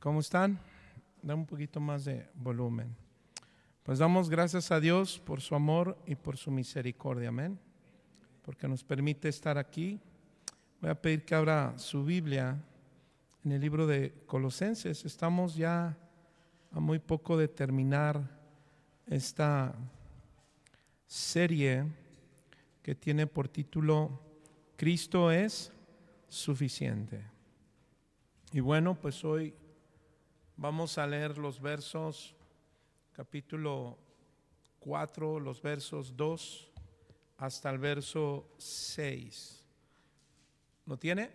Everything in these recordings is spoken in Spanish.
¿Cómo están? Da un poquito más de volumen. Pues damos gracias a Dios por su amor y por su misericordia, amén, porque nos permite estar aquí. Voy a pedir que abra su Biblia en el libro de Colosenses. Estamos ya a muy poco de terminar esta serie que tiene por título Cristo es suficiente. Y bueno, pues hoy vamos a leer los versos, capítulo 4, los versos 2 hasta el verso 6. ¿Lo tiene?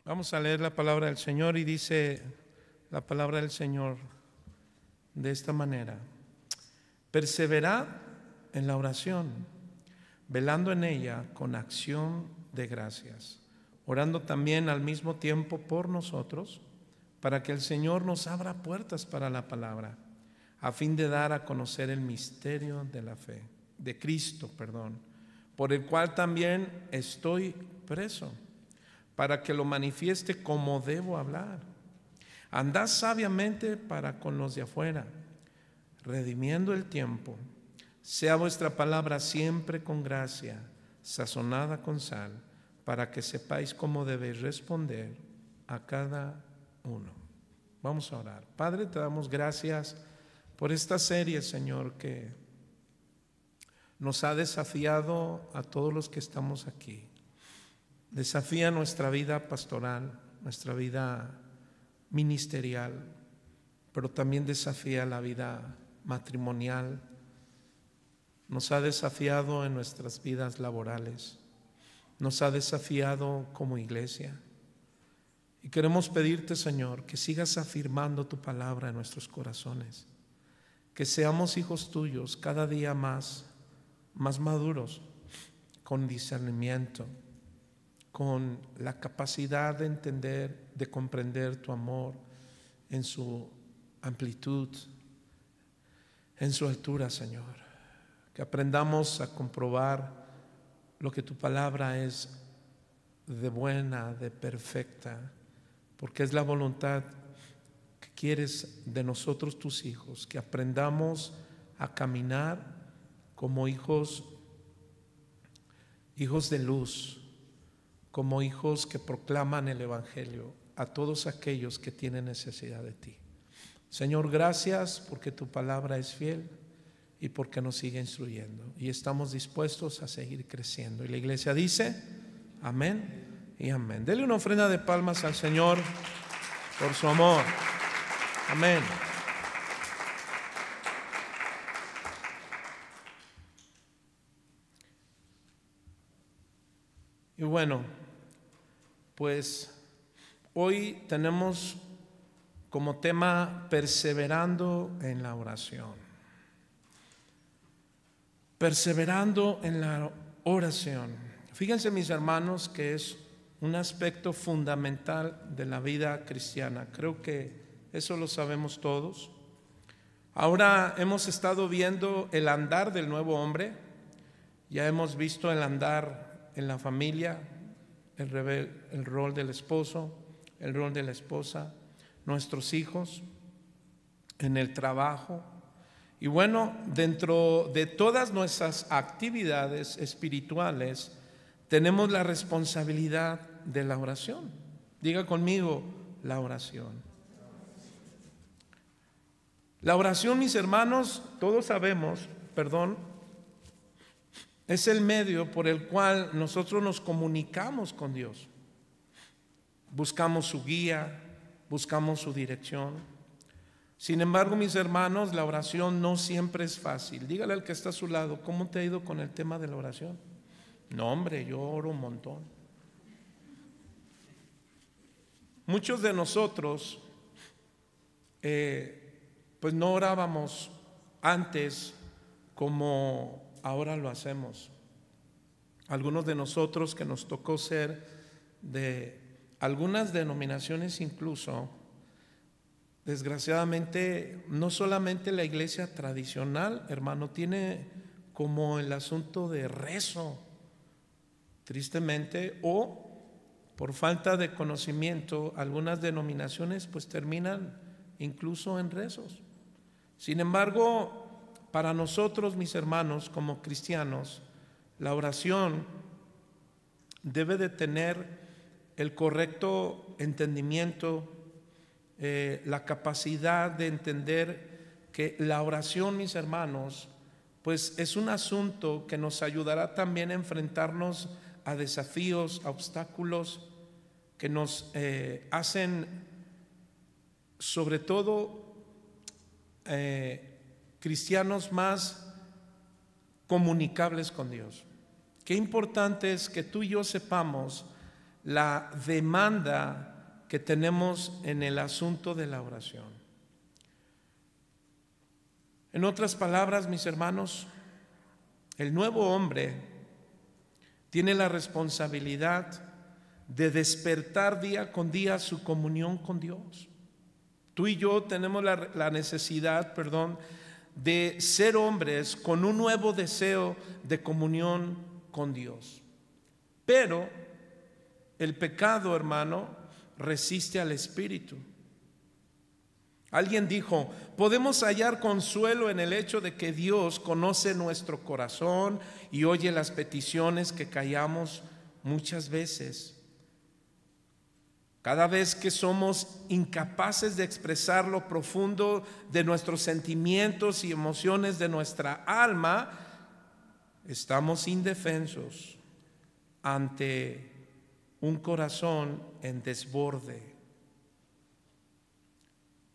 Vamos a leer la palabra del Señor y dice la palabra del Señor de esta manera: perseverad en la oración, velando en ella con acción de gracias, orando también al mismo tiempo por nosotros, para que el Señor nos abra puertas para la palabra, a fin de dar a conocer el misterio de la fe, de Cristo, por el cual también estoy preso, para que lo manifieste como debo hablar. Andad sabiamente para con los de afuera, redimiendo el tiempo. Sea vuestra palabra siempre con gracia, sazonada con sal, para que sepáis cómo debéis responder a cada uno. Vamos a orar. Padre, te damos gracias por esta serie, Señor, que nos ha desafiado a todos los que estamos aquí. Desafía nuestra vida pastoral, nuestra vida ministerial, pero también desafía la vida matrimonial. Nos ha desafiado en nuestras vidas laborales. Nos ha desafiado como iglesia. Y queremos pedirte, Señor, que sigas afirmando tu palabra en nuestros corazones, que seamos hijos tuyos cada día más maduros, con discernimiento, con la capacidad de entender, de comprender tu amor en su amplitud, en su altura, Señor. Que aprendamos a comprobar lo que tu palabra es de buena, de perfecta, porque es la voluntad que quieres de nosotros, tus hijos, que aprendamos a caminar como hijos de luz, como hijos que proclaman el evangelio a todos aquellos que tienen necesidad de ti. Señor, gracias porque tu palabra es fiel y porque nos sigue instruyendo, y estamos dispuestos a seguir creciendo. Y la iglesia dice amén y amén. Dele una ofrenda de palmas al Señor por su amor. Amén. Y bueno, pues hoy tenemos como tema perseverando en la oración. Perseverando en la oración. Fíjense, mis hermanos, que es un aspecto fundamental de la vida cristiana. Creo que eso lo sabemos todos. Ahora hemos estado viendo el andar del nuevo hombre. Ya hemos visto el andar en la familia, el rol del esposo, el rol de la esposa, nuestros hijos, en el trabajo. Y bueno, dentro de todas nuestras actividades espirituales tenemos la responsabilidad de la oración. Diga conmigo, la oración. La oración, mis hermanos, todos sabemos, es el medio por el cual nosotros nos comunicamos con Dios. Buscamos su guía, buscamos su dirección. Sin embargo, mis hermanos, la oración no siempre es fácil. Dígale al que está a su lado: ¿cómo te ha ido con el tema de la oración? No, hombre, yo oro un montón. Muchos de nosotros pues no orábamos antes como ahora lo hacemos. Algunos de nosotros que nos tocó ser de algunas denominaciones, incluso, desgraciadamente, no solamente la iglesia tradicional, hermano, tiene como el asunto de rezo, tristemente, o por falta de conocimiento, algunas denominaciones pues terminan incluso en rezos. Sin embargo, para nosotros, mis hermanos, como cristianos, la oración debe de tener el correcto entendimiento, la capacidad de entender que la oración, mis hermanos, pues es un asunto que nos ayudará también a enfrentarnos a desafíos, a obstáculos que nos hacen, sobre todo, cristianos más comunicables con Dios. Qué importante es que tú y yo sepamos la demanda que tenemos en el asunto de la oración. En otras palabras, mis hermanos, el nuevo hombre tiene la responsabilidad de despertar día con día su comunión con Dios. Tú y yo tenemos la necesidad, de ser hombres con un nuevo deseo de comunión con Dios. Pero el pecado, hermano, resiste al Espíritu. Alguien dijo: podemos hallar consuelo en el hecho de que Dios conoce nuestro corazón y oye las peticiones que callamos muchas veces. Cada vez que somos incapaces de expresar lo profundo de nuestros sentimientos y emociones de nuestra alma, estamos indefensos ante un corazón en desborde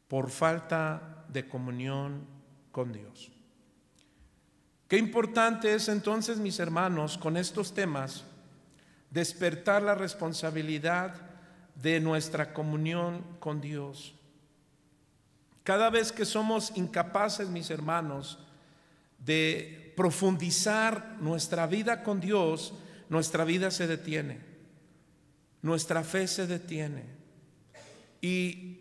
por falta de comunión con Dios. Qué importante es entonces, mis hermanos, con estos temas, despertar la responsabilidad de nuestra comunión con Dios. Cada vez que somos incapaces, mis hermanos, de profundizar nuestra vida con Dios, nuestra vida se detiene, nuestra fe se detiene. Y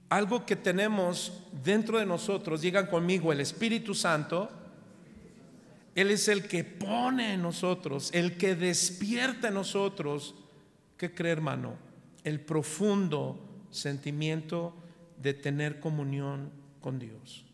algo que tenemos dentro de nosotros, digan conmigo, el Espíritu Santo, Él es el que pone en nosotros, el que despierta en nosotros, ¿qué cree, hermano? El profundo sentimiento de tener comunión con Dios.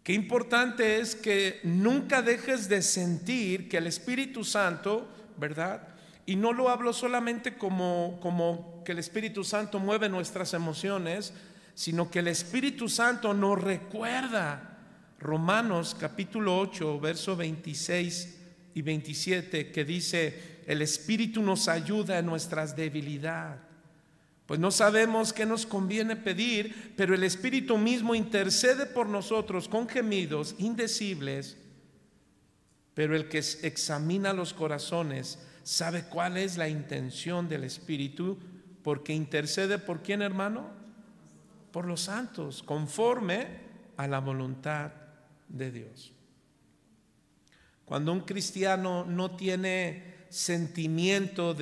Qué importante es que nunca dejes de sentir que el Espíritu Santo, ¿verdad? Y no lo hablo solamente como que el Espíritu Santo mueve nuestras emociones, sino que el Espíritu Santo nos recuerda. Romanos capítulo 8, verso 26 y 27, que dice: el Espíritu nos ayuda en nuestras debilidades. Pues no sabemos qué nos conviene pedir, pero el Espíritu mismo intercede por nosotros con gemidos indecibles. Pero el que examina los corazones sabe cuál es la intención del Espíritu, porque intercede ¿por quién, hermano? Por los santos, conforme a la voluntad de Dios. Cuando un cristiano no tiene sentimiento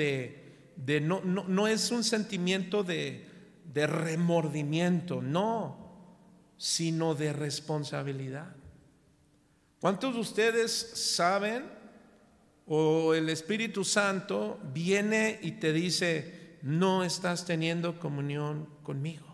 no es un sentimiento de remordimiento, no, sino de responsabilidad. ¿Cuántos de ustedes saben, o el Espíritu Santo viene y te dice: no estás teniendo comunión conmigo?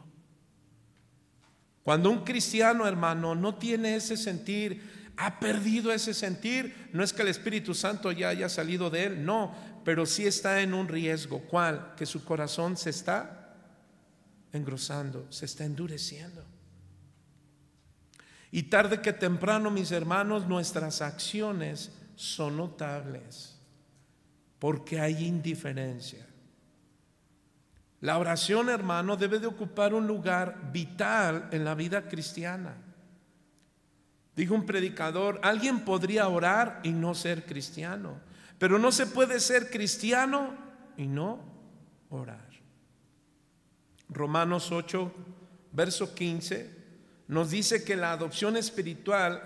Cuando un cristiano, hermano, no tiene ese sentir, ha perdido ese sentir, no es que el Espíritu Santo ya haya salido de él, no, pero sí está en un riesgo. ¿Cuál? Que su corazón se está engrosando, se está endureciendo. Y tarde que temprano, mis hermanos, nuestras acciones son notables, porque hay indiferencia. La oración, hermano, debe de ocupar un lugar vital en la vida cristiana. Dijo un predicador: alguien podría orar y no ser cristiano, pero no se puede ser cristiano y no orar. Romanos 8, verso 15, nos dice que la adopción espiritual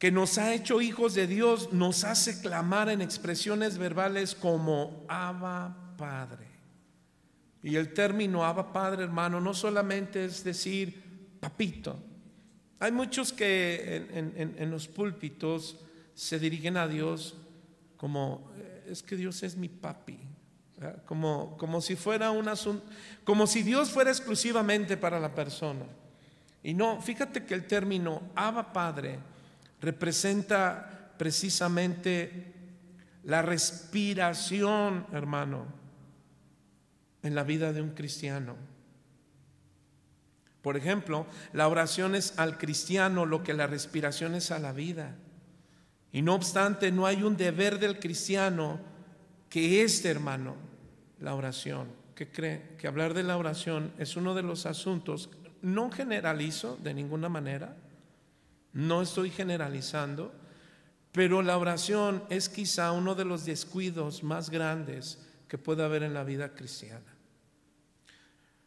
que nos ha hecho hijos de Dios nos hace clamar en expresiones verbales como Abba Padre. Y el término Abba Padre, hermano, no solamente es decir papito. Hay muchos que en los púlpitos se dirigen a Dios como: es que Dios es mi papi, como si fuera un asunto, como si Dios fuera exclusivamente para la persona. Y no, fíjate que el término Abba Padre representa precisamente la respiración, hermano, en la vida de un cristiano. Por ejemplo, la oración es al cristiano lo que la respiración es a la vida. Y no obstante, no hay un deber del cristiano que hermano, la oración. ¿Qué cree? Que hablar de la oración es uno de los asuntos, no generalizo de ninguna manera, no estoy generalizando, pero la oración es quizá uno de los descuidos más grandes que puede haber en la vida cristiana.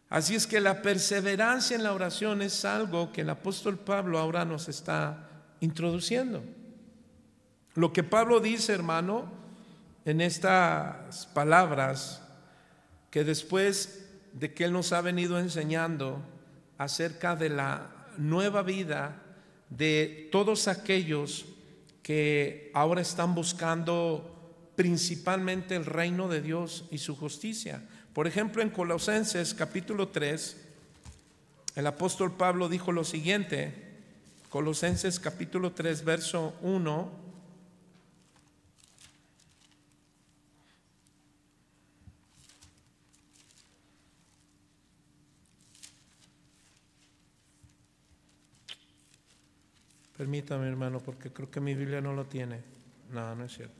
Así es que la perseverancia en la oración es algo que el apóstol Pablo ahora nos está introduciendo. Lo que Pablo dice, hermano, en estas palabras, que después de que él nos ha venido enseñando acerca de la nueva vida de todos aquellos que ahora están buscando principalmente el reino de Dios y su justicia. Por ejemplo, en Colosenses capítulo 3, el apóstol Pablo dijo lo siguiente, Colosenses capítulo 3, verso 1. Permítame, hermano, porque creo que mi Biblia no lo tiene. No, no es cierto.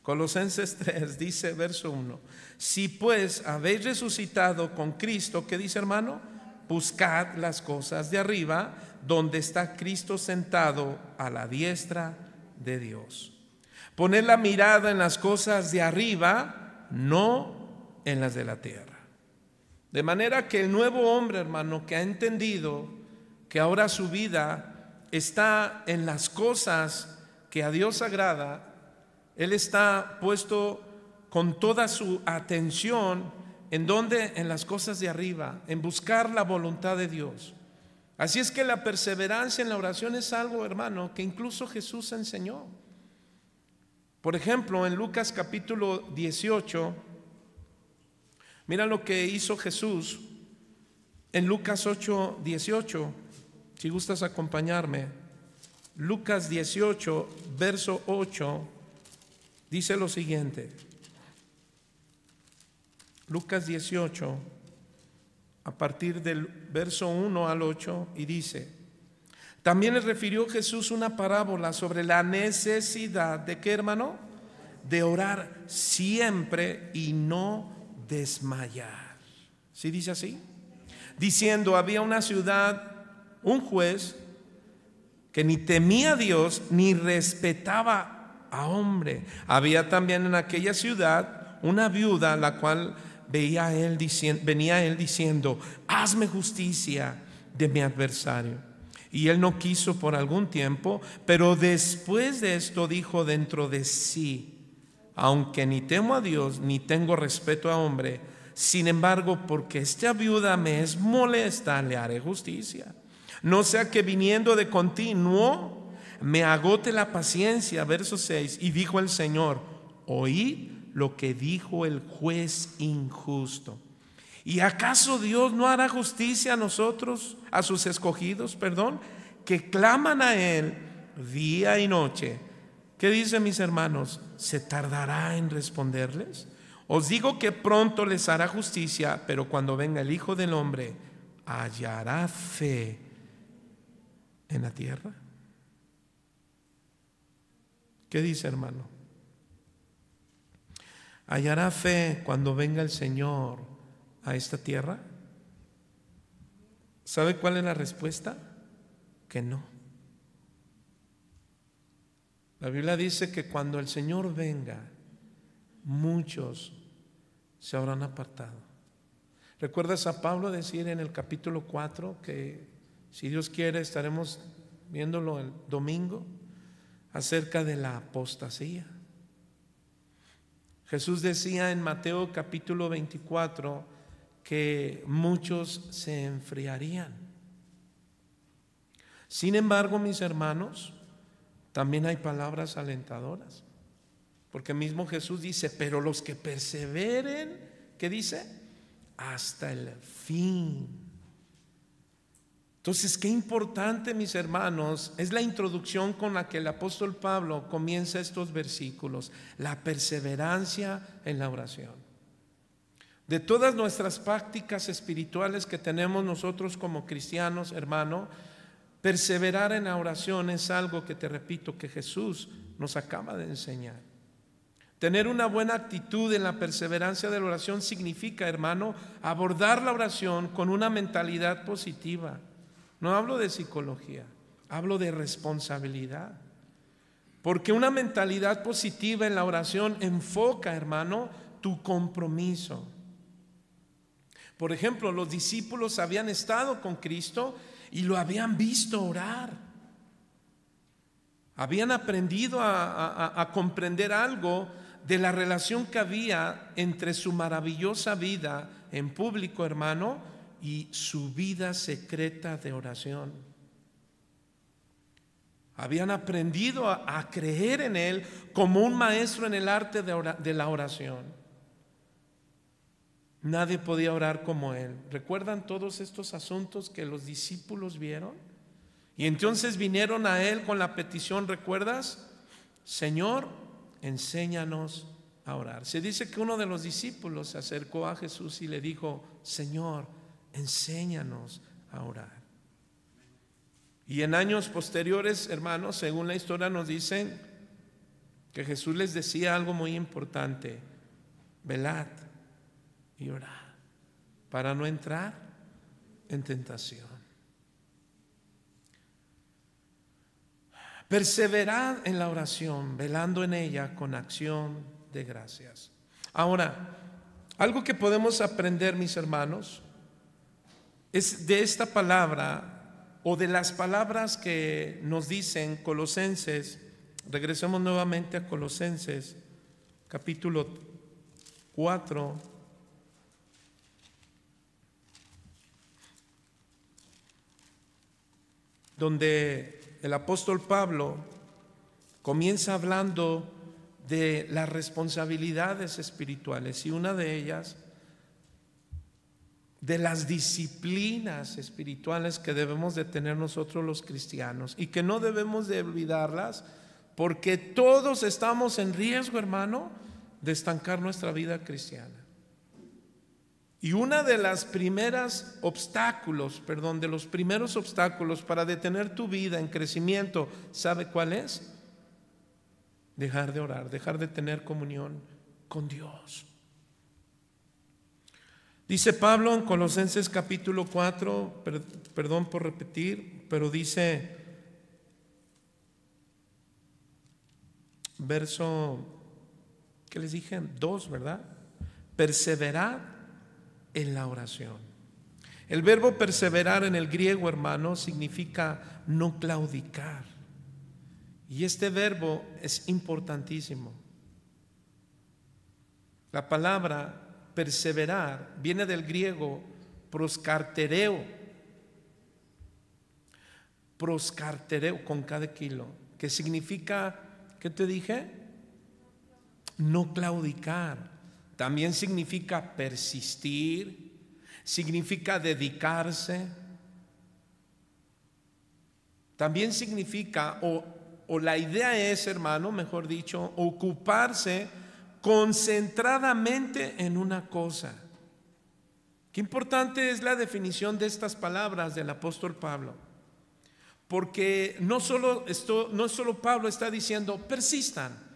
Colosenses 3 dice, verso 1: si pues habéis resucitado con Cristo, ¿qué dice, hermano? Buscad las cosas de arriba, donde está Cristo sentado a la diestra de Dios. Poned la mirada en las cosas de arriba, no en las de la tierra. De manera que el nuevo hombre, hermano, que ha entendido que ahora su vida está en las cosas que a Dios agrada, él está puesto con toda su atención en donde, en las cosas de arriba, en buscar la voluntad de Dios. Así es que la perseverancia en la oración es algo, hermano, que incluso Jesús enseñó. Por ejemplo, en Lucas capítulo 18, mira lo que hizo Jesús en Lucas 8, 18. Si gustas acompañarme, Lucas 18, verso 8, dice lo siguiente. Lucas 18, a partir del verso 1 al 8, y dice: también le refirió Jesús una parábola sobre la necesidad de ¿qué, hermano? De orar siempre y no desmayar. ¿Sí dice así? Diciendo, había una ciudad, un juez que ni temía a Dios ni respetaba a hombre. Había también en aquella ciudad una viuda, la cual venía a él diciendo, hazme justicia de mi adversario. Y él no quiso por algún tiempo, pero después de esto dijo dentro de sí, aunque ni temo a Dios ni tengo respeto a hombre, sin embargo, porque esta viuda me es molesta, le haré justicia. No sea que viniendo de continuo me agote la paciencia. Verso 6, y dijo el Señor, oí lo que dijo el juez injusto. ¿Y acaso Dios no hará justicia a nosotros, a sus escogidos, que claman a Él día y noche? ¿Qué dicen mis hermanos? ¿Se tardará en responderles? Os digo que pronto les hará justicia, pero cuando venga el Hijo del Hombre, ¿hallará fe en la tierra? ¿Qué dice, hermano? ¿Hallará fe cuando venga el Señor a esta tierra? ¿Sabe cuál es la respuesta? Que no. La Biblia dice que cuando el Señor venga, muchos se habrán apartado. ¿Recuerdas a Pablo decir en el capítulo 4 que si Dios quiere estaremos viéndolo el domingo acerca de la apostasía? Jesús decía en Mateo capítulo 24 que muchos se enfriarían. Sin embargo, mis hermanos, también hay palabras alentadoras, porque mismo Jesús dice, pero los que perseveren ¿Qué dice? Hasta el fin. Entonces, qué importante, mis hermanos, es la introducción con la que el apóstol Pablo comienza estos versículos, la perseverancia en la oración. De todas nuestras prácticas espirituales que tenemos nosotros como cristianos, hermano, perseverar en la oración es algo que, te repito, que Jesús nos acaba de enseñar. Tener una buena actitud en la perseverancia de la oración significa, hermano, abordar la oración con una mentalidad positiva. No hablo de psicología, hablo de responsabilidad. Porque una mentalidad positiva en la oración enfoca, hermano, tu compromiso. Por ejemplo, los discípulos habían estado con Cristo y lo habían visto orar. Habían aprendido a comprender algo de la relación que había entre su maravillosa vida en público, hermano, y su vida secreta de oración. Habían aprendido a creer en Él como un maestro en el arte de la oración. Nadie podía orar como Él. ¿Recuerdan todos estos asuntos que los discípulos vieron? Y entonces vinieron a Él con la petición, ¿recuerdas? Señor, enséñanos a orar. Se dice que uno de los discípulos se acercó a Jesús y le dijo, Señor, enséñanos a orar. Y en años posteriores, hermanos, según la historia nos dicen que Jesús les decía algo muy importante: velad y orad para no entrar en tentación. Perseverad en la oración, velando en ella con acción de gracias. Ahora, algo que podemos aprender, mis hermanos, es de esta palabra o de las palabras que nos dicen Colosenses. Regresemos nuevamente a Colosenses capítulo 4, donde el apóstol Pablo comienza hablando de las responsabilidades espirituales, y una de ellas, de las disciplinas espirituales que debemos de tener nosotros los cristianos y que no debemos de olvidarlas, porque todos estamos en riesgo, hermano, de estancar nuestra vida cristiana. Y una de los primeros obstáculos para detener tu vida en crecimiento, ¿sabe cuál es? Dejar de orar, dejar de tener comunión con Dios. Dice Pablo en Colosenses capítulo 4, perdón por repetir, pero dice verso, ¿qué les dije? 2, ¿verdad? Perseverad en la oración. El verbo perseverar en el griego, hermano, significa no claudicar. Y este verbo es importantísimo. La palabra perseverar viene del griego proskartereo con cada kilo, que significa, ¿qué te dije? No claudicar. También significa persistir, significa dedicarse, también significa, o la idea es, hermano, mejor dicho, ocuparse concentradamente en una cosa. Qué importante es la definición de estas palabras del apóstol Pablo, porque no solo Pablo está diciendo persistan,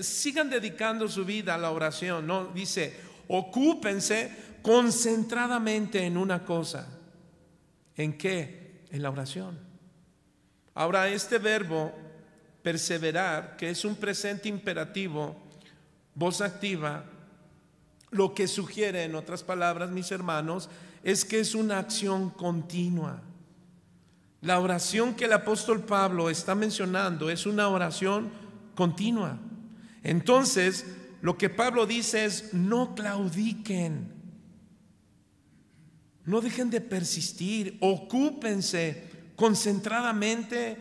sigan dedicando su vida a la oración, no, dice ocúpense concentradamente en una cosa. ¿En qué? En la oración. Ahora, este verbo perseverar, que es un presente imperativo, voz activa, lo que sugiere, en otras palabras, mis hermanos, es que es una acción continua. La oración que el apóstol Pablo está mencionando es una oración continua. Entonces, lo que Pablo dice es: no claudiquen, no dejen de persistir, ocúpense concentradamente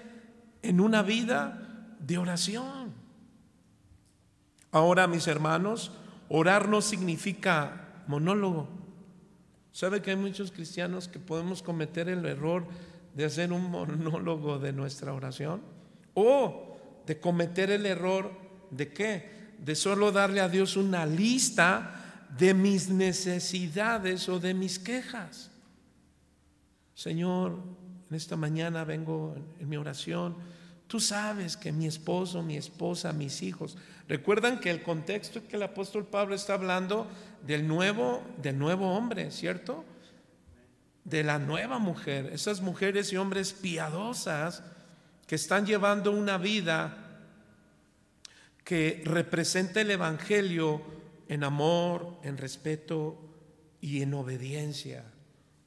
en una vida de oración. Ahora, mis hermanos, orar no significa monólogo. ¿Sabe que hay muchos cristianos que podemos cometer el error de hacer un monólogo de nuestra oración? O de cometer el error ¿de qué? De solo darle a Dios una lista de mis necesidades o de mis quejas. Señor, en esta mañana vengo en mi oración. Tú sabes que mi esposo, mi esposa, mis hijos. Recuerdan que el contexto es que el apóstol Pablo está hablando del nuevo hombre, ¿cierto? De la nueva mujer, esas mujeres y hombres piadosas que están llevando una vida que representa el evangelio en amor, en respeto y en obediencia.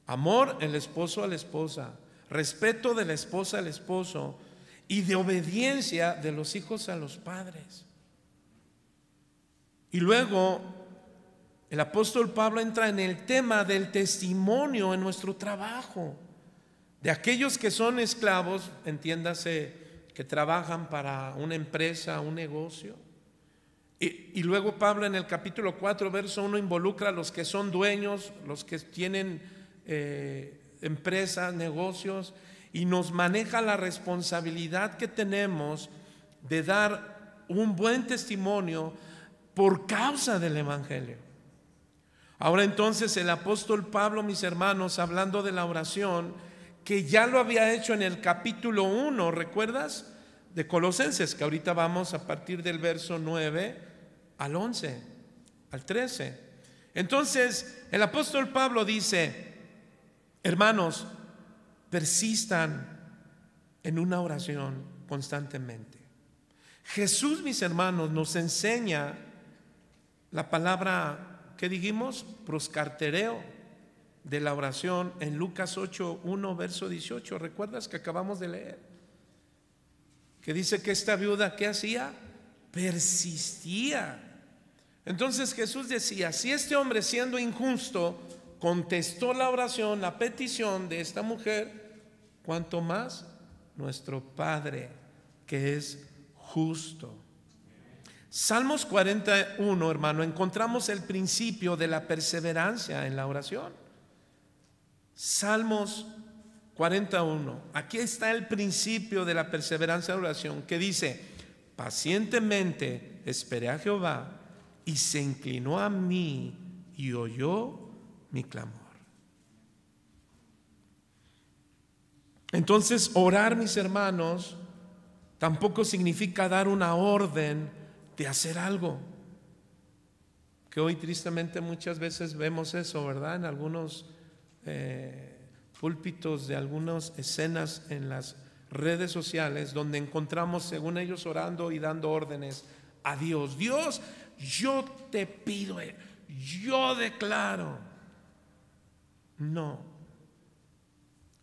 Amor el esposo a la esposa, respeto de la esposa al esposo y de obediencia de los hijos a los padres. Y luego el apóstol Pablo entra en el tema del testimonio en nuestro trabajo, de aquellos que son esclavos, entiéndase, que trabajan para una empresa, un negocio. Y luego Pablo en el capítulo 4, verso 1, involucra a los que son dueños, los que tienen empresas, negocios, y nos maneja la responsabilidad que tenemos de dar un buen testimonio por causa del evangelio. Ahora entonces el apóstol Pablo, mis hermanos, hablando de la oración, que ya lo había hecho en el capítulo 1, ¿recuerdas? De Colosenses, que ahorita vamos a partir del verso 9 al 11, al 13. Entonces el apóstol Pablo dice: hermanos, persistan en una oración constantemente. Jesús, mis hermanos, nos enseña la palabra, ¿qué dijimos? Proscartereo, de la oración en Lucas 8:1, verso 18. ¿Recuerdas que acabamos de leer? Que dice que esta viuda, ¿qué hacía? Persistía. Entonces Jesús decía: si este hombre, siendo injusto, contestó la oración, la petición de esta mujer, ¿cuánto más nuestro Padre que es justo? Salmos 41, hermano, encontramos el principio de la perseverancia en la oración. Salmos 41, aquí está el principio de la perseverancia en la oración, que dice: pacientemente esperé a Jehová y se inclinó a mí y oyó mi clamor. Entonces, orar, mis hermanos, tampoco significa dar una orden de hacer algo, que hoy tristemente muchas veces vemos eso, ¿verdad? En algunos púlpitos de algunas escenas en las redes sociales, donde encontramos, según ellos, orando y dando órdenes a Dios. Dios, yo te pido, yo declaro. No,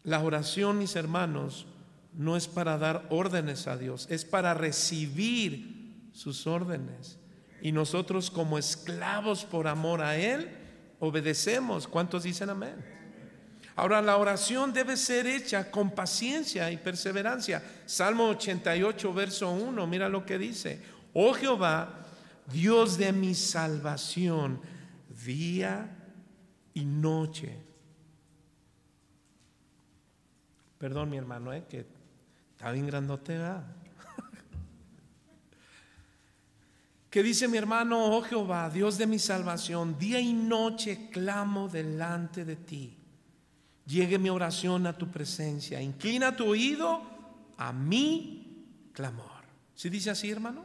la oración, mis hermanos, no es para dar órdenes a Dios, es para recibir sus órdenes. Y nosotros, como esclavos por amor a Él, obedecemos. ¿Cuántos dicen amén? Ahora, la oración debe ser hecha con paciencia y perseverancia. Salmo 88, verso 1, mira lo que dice: oh Jehová, Dios de mi salvación, día y noche. Perdón, mi hermano, que está bien grandote, ¿verdad? ¿Qué dice mi hermano? Oh Jehová, Dios de mi salvación, día y noche clamo delante de ti. Llegue mi oración a tu presencia, inclina tu oído a mi clamor. ¿Sí dice así, hermano?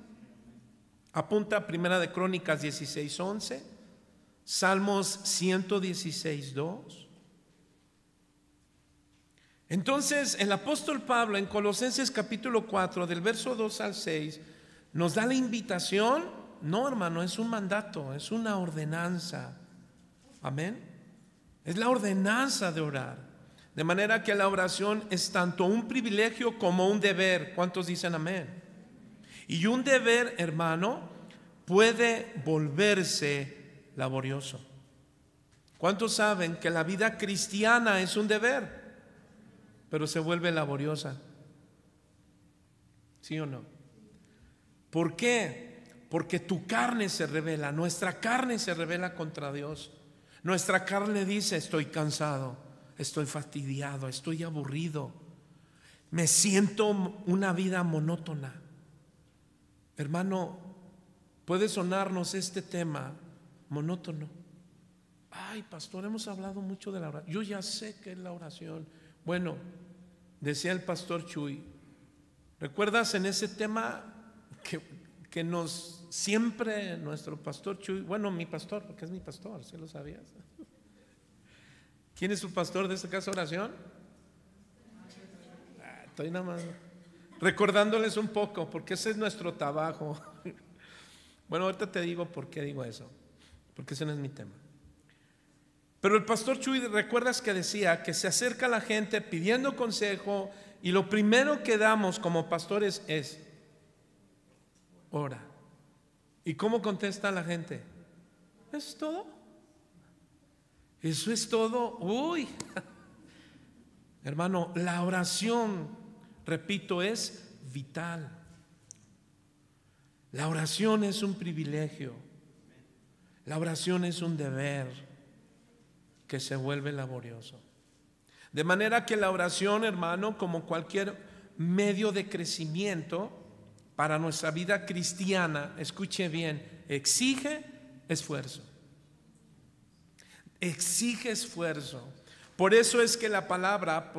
Apunta Primera de Crónicas 16:11, Salmos 116:2. Entonces el apóstol Pablo en Colosenses capítulo 4, del verso 2 al 6, nos da la invitación. No, hermano, es un mandato, es una ordenanza. Amén. Es la ordenanza de orar. De manera que la oración es tanto un privilegio como un deber. ¿Cuántos dicen amén? Y un deber, hermano, puede volverse laborioso. ¿Cuántos saben que la vida cristiana es un deber, pero se vuelve laboriosa? ¿Sí o no? ¿Por qué? Porque tu carne se revela, nuestra carne se revela contra Dios. Nuestra carne dice: estoy cansado, estoy fastidiado, estoy aburrido, me siento una vida monótona. Hermano, puede sonarnos este tema monótono. Ay, pastor, hemos hablado mucho de la oración. Yo ya sé qué es la oración. Bueno, decía el pastor Chuy, ¿recuerdas en ese tema que nos siempre nuestro pastor Chuy, bueno, mi pastor, porque es mi pastor, ¿sí lo sabías? ¿Quién es su pastor de esta casa de oración? Estoy nada más recordándoles un poco, porque ese es nuestro trabajo. Bueno, ahorita te digo por qué digo eso, porque ese no es mi tema. Pero el pastor Chuy, ¿recuerdas que decía que se acerca a la gente pidiendo consejo y lo primero que damos como pastores es: ora? ¿Y cómo contesta la gente? ¿Eso es todo? ¿Eso es todo? Uy, hermano, la oración, repito, es vital. La oración es un privilegio. La oración es un deber que se vuelve laborioso. De manera que la oración, hermano, como cualquier medio de crecimiento para nuestra vida cristiana, escuche bien, exige esfuerzo. Exige esfuerzo. Por eso es que la palabra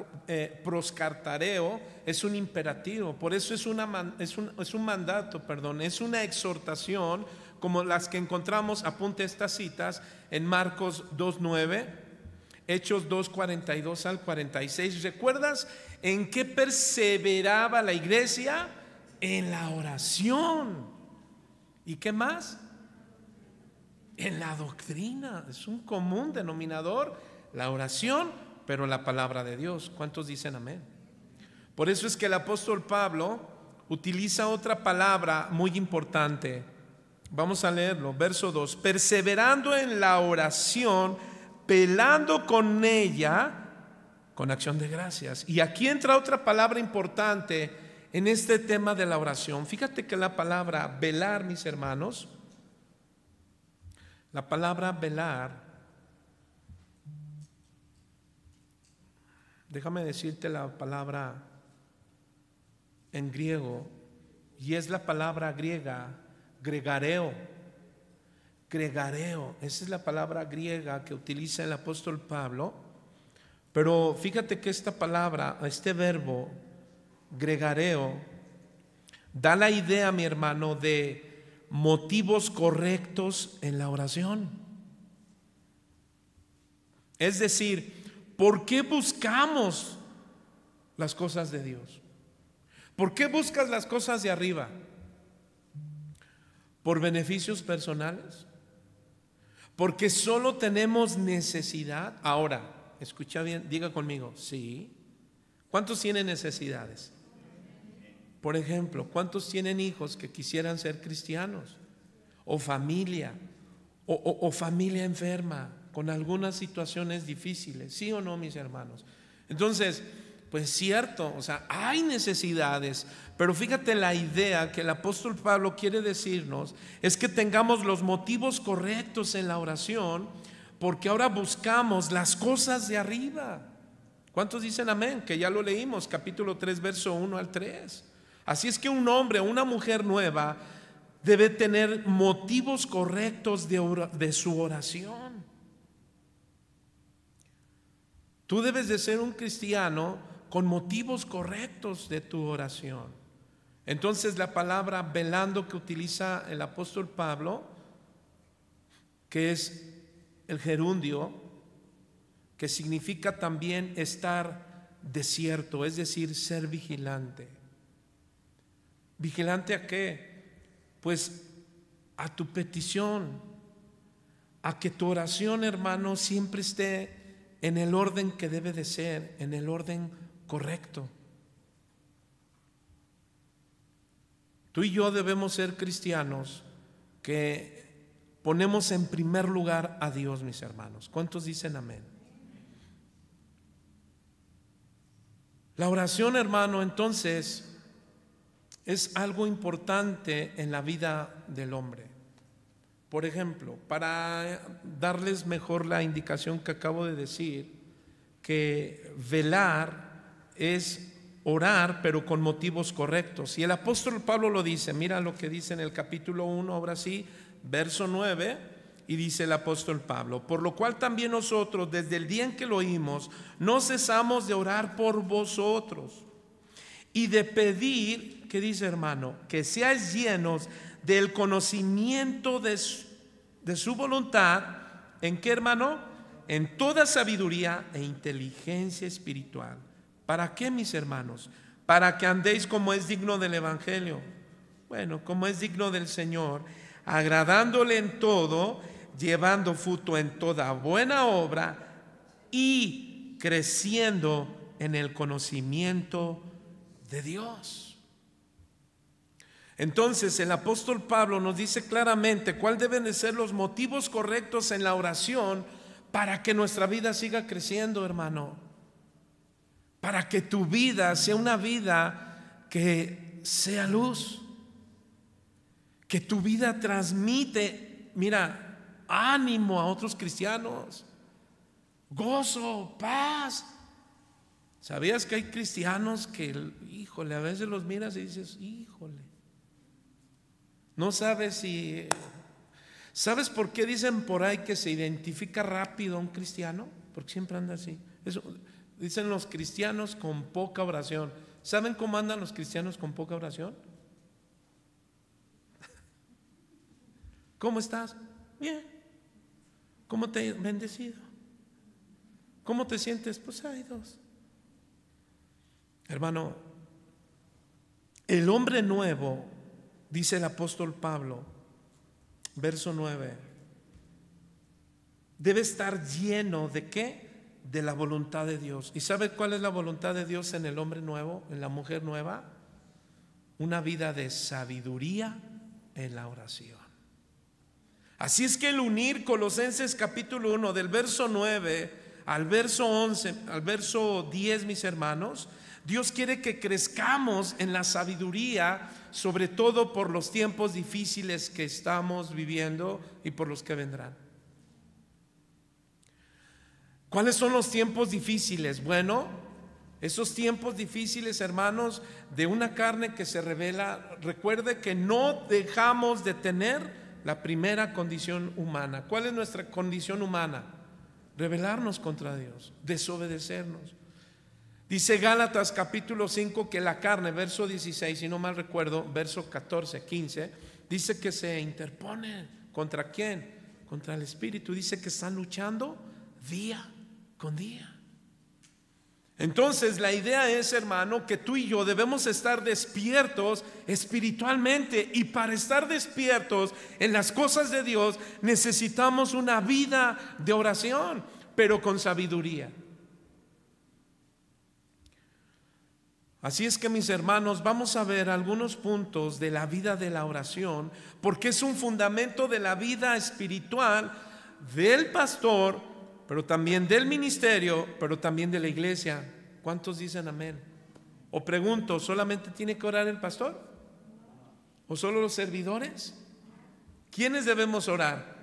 proscartareo es un imperativo. Por eso es un mandato, perdón, es una exhortación como las que encontramos, apunte estas citas, en Marcos 2:9, Hechos 2:42 al 46. ¿Recuerdas en qué perseveraba la iglesia? En la oración. ¿Y qué más? En la doctrina. Es un común denominador la oración, pero la palabra de Dios. ¿Cuántos dicen amén? Por eso es que el apóstol Pablo utiliza otra palabra muy importante. Vamos a leerlo, verso 2: perseverando en la oración, velando con ella con acción de gracias. Y aquí entra otra palabra importante en este tema de la oración. Fíjate que la palabra velar, mis hermanos, la palabra velar, déjame decirte la palabra en griego, y es la palabra griega gregareo. Gregareo, esa es la palabra griega que utiliza el apóstol Pablo. Pero fíjate que esta palabra, este verbo gregareo, da la idea, mi hermano, de motivos correctos en la oración. Es decir, ¿por qué buscamos las cosas de Dios? ¿Por qué buscas las cosas de arriba? ¿Por beneficios personales? ¿Porque solo tenemos necesidad? Ahora, escucha bien, diga conmigo, sí. ¿Cuántos tienen necesidades? Por ejemplo, ¿cuántos tienen hijos que quisieran ser cristianos? O familia, o familia enferma, con algunas situaciones difíciles, ¿sí o no, mis hermanos? Entonces, pues cierto, o sea, hay necesidades, pero fíjate la idea que el apóstol Pablo quiere decirnos es que tengamos los motivos correctos en la oración, porque ahora buscamos las cosas de arriba. ¿Cuántos dicen amén? Que ya lo leímos, capítulo 3, verso 1 al 3. Así es que un hombre o una mujer nueva debe tener motivos correctos de su oración. Tú debes de ser un cristiano con motivos correctos de tu oración. Entonces la palabra velando que utiliza el apóstol Pablo, que es el gerundio, que significa también estar despierto, es decir, ser vigilante. ¿Vigilante a qué? Pues a tu petición, a que tu oración, hermano, siempre esté en el orden que debe de ser, en el orden correcto. Tú y yo debemos ser cristianos que ponemos en primer lugar a Dios, mis hermanos. ¿Cuántos dicen amén? La oración, hermano, entonces es algo importante en la vida del hombre. Por ejemplo, para darles mejor la indicación que acabo de decir, que velar es orar, pero con motivos correctos. Y el apóstol Pablo lo dice, mira lo que dice en el capítulo 1, ahora sí, verso 9, y dice el apóstol Pablo: por lo cual también nosotros, desde el día en que lo oímos, no cesamos de orar por vosotros y de pedir, ¿qué dice, hermano? Que seáis llenos del conocimiento de su voluntad. ¿En qué, hermano? En toda sabiduría e inteligencia espiritual. ¿Para qué, mis hermanos? Para que andéis como es digno del evangelio. Bueno, como es digno del Señor, agradándole en todo, llevando fruto en toda buena obra y creciendo en el conocimiento de Dios. Entonces el apóstol Pablo nos dice claramente cuáles deben de ser los motivos correctos en la oración para que nuestra vida siga creciendo, hermano. Para que tu vida sea una vida que sea luz, que tu vida transmite, mira, ánimo a otros cristianos, gozo, paz. ¿Sabías que hay cristianos que, híjole, a veces los miras y dices, híjole, no sabes si... ¿Sabes por qué dicen por ahí que se identifica rápido a un cristiano? Porque siempre anda así. Eso dicen los cristianos con poca oración. ¿Saben cómo andan los cristianos con poca oración? ¿Cómo estás? Bien. ¿Cómo te has bendecido? ¿Cómo te sientes? Pues hay dos. Hermano, el hombre nuevo, dice el apóstol Pablo, verso 9, debe estar lleno ¿de qué? De la voluntad de Dios. ¿Y sabe cuál es la voluntad de Dios en el hombre nuevo, en la mujer nueva? Una vida de sabiduría en la oración. Así es que el unir Colosenses capítulo 1 del verso 9 al verso 11, al verso 10, mis hermanos, Dios quiere que crezcamos en la sabiduría, sobre todo por los tiempos difíciles que estamos viviendo y por los que vendrán. ¿Cuáles son los tiempos difíciles? Bueno, esos tiempos difíciles, hermanos, de una carne que se revela. Recuerde que no dejamos de tener la primera condición humana. ¿Cuál es nuestra condición humana? Rebelarnos contra Dios, desobedecernos. Dice Gálatas capítulo 5 que la carne, verso 16, si no mal recuerdo, verso 14, 15, dice que se interpone. ¿Contra quién? Contra el espíritu. Dice que están luchando día con día. Entonces la idea es, hermano, que tú y yo debemos estar despiertos espiritualmente, y para estar despiertos en las cosas de Dios necesitamos una vida de oración, pero con sabiduría. Así es que, mis hermanos, vamos a ver algunos puntos de la vida de la oración, porque es un fundamento de la vida espiritual del pastor, pero también del ministerio, pero también de la iglesia. ¿Cuántos dicen amén? O pregunto, ¿solamente tiene que orar el pastor? ¿O solo los servidores? ¿Quiénes debemos orar?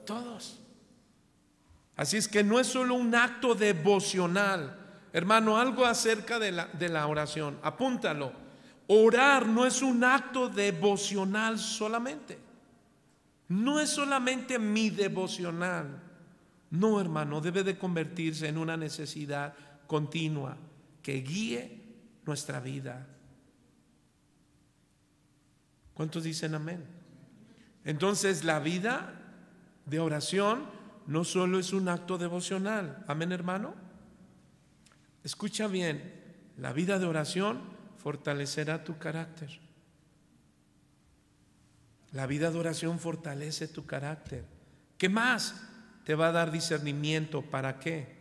Todos. Así es que no es solo un acto devocional. Hermano, algo acerca de la oración, apúntalo. Orar no es un acto devocional solamente. No es solamente mi devocional. No, hermano, debe de convertirse en una necesidad continua que guíe nuestra vida. ¿Cuántos dicen amén? Entonces, la vida de oración no solo es un acto devocional. Amén, hermano. Escucha bien, la vida de oración fortalecerá tu carácter. La vida de oración fortalece tu carácter. ¿Qué más? Te va a dar discernimiento. ¿Para qué?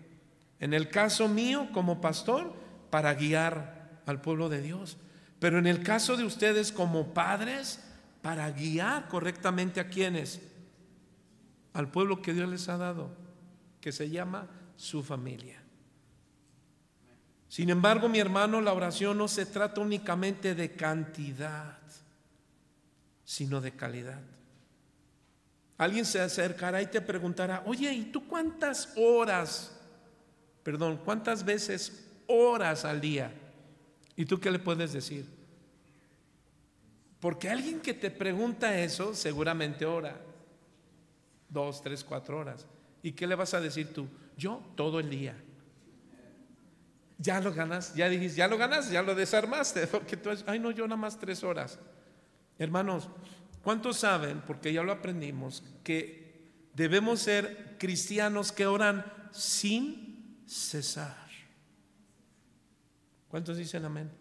En el caso mío como pastor, para guiar al pueblo de Dios. Pero en el caso de ustedes como padres, para guiar correctamente a quienes, al pueblo que Dios les ha dado, que se llama su familia. Sin embargo, mi hermano, la oración no se trata únicamente de cantidad, sino de calidad. Alguien se acercará y te preguntará: oye, ¿y tú cuántas veces oras al día? ¿Y tú qué le puedes decir? Porque alguien que te pregunta eso seguramente ora 2, 3, 4 horas. ¿Y qué le vas a decir tú? Yo todo el día. Ya lo ganas, ya dijiste, ya lo ganas, ya lo desarmaste, porque tú ay no, yo nada más 3 horas. Hermanos, ¿cuántos saben, porque ya lo aprendimos, que debemos ser cristianos que oran sin cesar? ¿Cuántos dicen amén?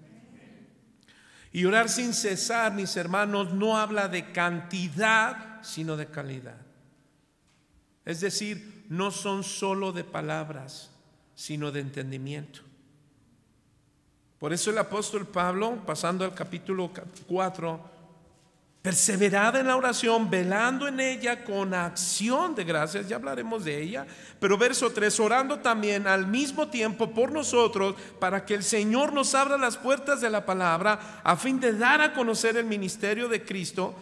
Y orar sin cesar, mis hermanos, no habla de cantidad, sino de calidad. Es decir, no son solo de palabras, sino de entendimiento. Por eso el apóstol Pablo, pasando al capítulo 4, perseverad en la oración, velando en ella con acción de gracias, ya hablaremos de ella. Pero verso 3, orando también al mismo tiempo por nosotros, para que el Señor nos abra las puertas de la palabra, a fin de dar a conocer el misterio de Cristo,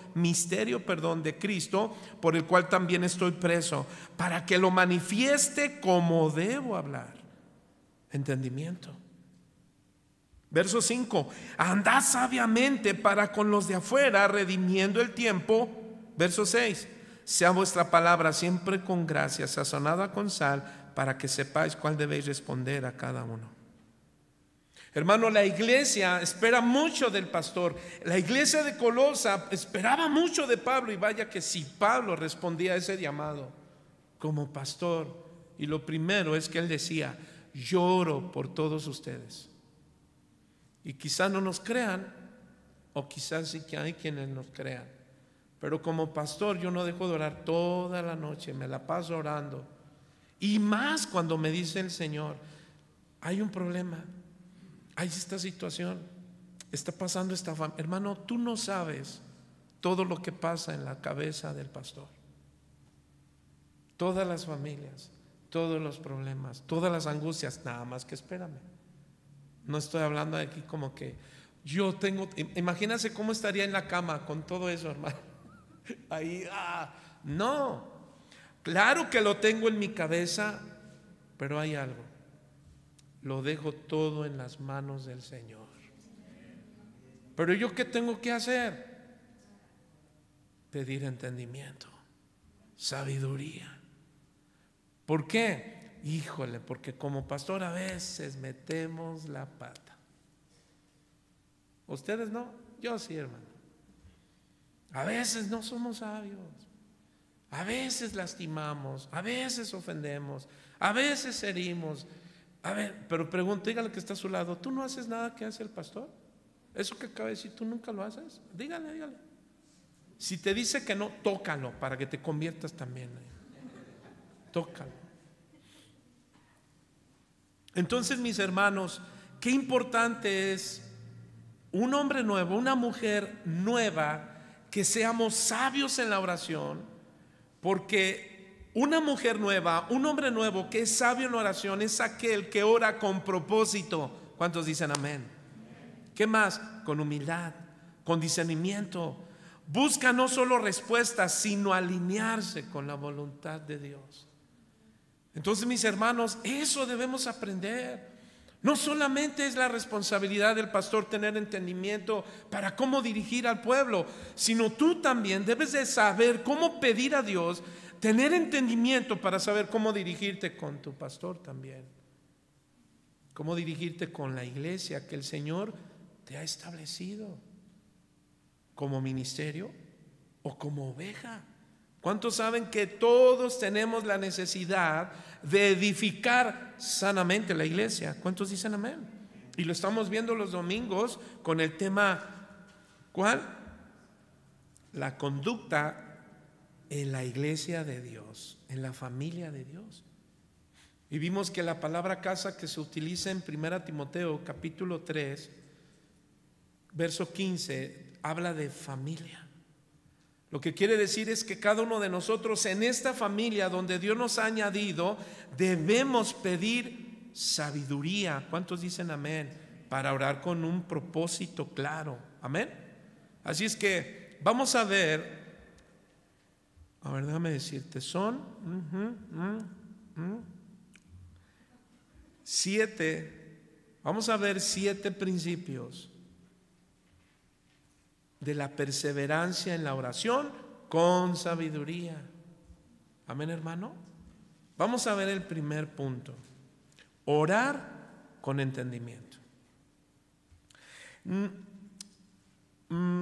por el cual también estoy preso, para que lo manifieste como debo hablar. Entendimiento. Verso 5, andad sabiamente para con los de afuera, redimiendo el tiempo. Verso 6, sea vuestra palabra siempre con gracia, sazonada con sal, para que sepáis cuál debéis responder a cada uno. Hermano, la iglesia espera mucho del pastor. La iglesia de Colosa esperaba mucho de Pablo, y vaya que si Pablo respondía a ese llamado como pastor, y lo primero es que él decía: yo oro por todos ustedes. Y quizás no nos crean, o quizás sí que hay quienes nos crean, pero como pastor yo no dejo de orar toda la noche, me la paso orando. Y más cuando me dice el Señor: hay un problema, hay esta situación, está pasando esta familia. Hermano, tú no sabes todo lo que pasa en la cabeza del pastor. Todas las familias, todos los problemas, todas las angustias. Nada más que espérame. No estoy hablando aquí como que yo tengo, imagínense cómo estaría en la cama con todo eso, hermano. Ahí, no. Claro que lo tengo en mi cabeza, pero hay algo. Lo dejo todo en las manos del Señor. Pero yo, ¿qué tengo que hacer? Pedir entendimiento, sabiduría. ¿Por qué? Híjole, porque como pastor a veces metemos la pata. ¿Ustedes no? Yo sí, hermano. A veces no somos sabios. A veces lastimamos, a veces ofendemos, a veces herimos. A ver, pero pregunta, dígale que está a su lado: ¿tú no haces nada que hace el pastor? Eso que acaba de decir, ¿tú nunca lo haces? Dígale. Si te dice que no, tócalo para que te conviertas también. Tócalo. Entonces, mis hermanos, qué importante es un hombre nuevo, una mujer nueva, que seamos sabios en la oración, porque una mujer nueva, un hombre nuevo que es sabio en la oración es aquel que ora con propósito. ¿Cuántos dicen amén? ¿Qué más? Con humildad, con discernimiento. Busca no solo respuestas, sino alinearse con la voluntad de Dios. Entonces, mis hermanos, eso debemos aprender. No solamente es la responsabilidad del pastor tener entendimiento para cómo dirigir al pueblo, sino tú también debes de saber cómo pedir a Dios, tener entendimiento para saber cómo dirigirte con tu pastor también, cómo dirigirte con la iglesia que el Señor te ha establecido como ministerio o como oveja. ¿Cuántos saben que todos tenemos la necesidad de edificar sanamente la iglesia? ¿Cuántos dicen amén? Y lo estamos viendo los domingos con el tema, ¿cuál? La conducta en la iglesia de Dios, en la familia de Dios. Y vimos que la palabra casa que se utiliza en 1 Timoteo capítulo 3, verso 15, habla de familia. Lo que quiere decir es que cada uno de nosotros en esta familia donde Dios nos ha añadido, debemos pedir sabiduría. ¿Cuántos dicen amén? Para orar con un propósito claro. Amén. Así es que vamos a ver A ver, déjame decirte, son 7, vamos a ver 7 principios de la perseverancia en la oración con sabiduría. Amén, hermano. Vamos a ver el primer punto: orar con entendimiento.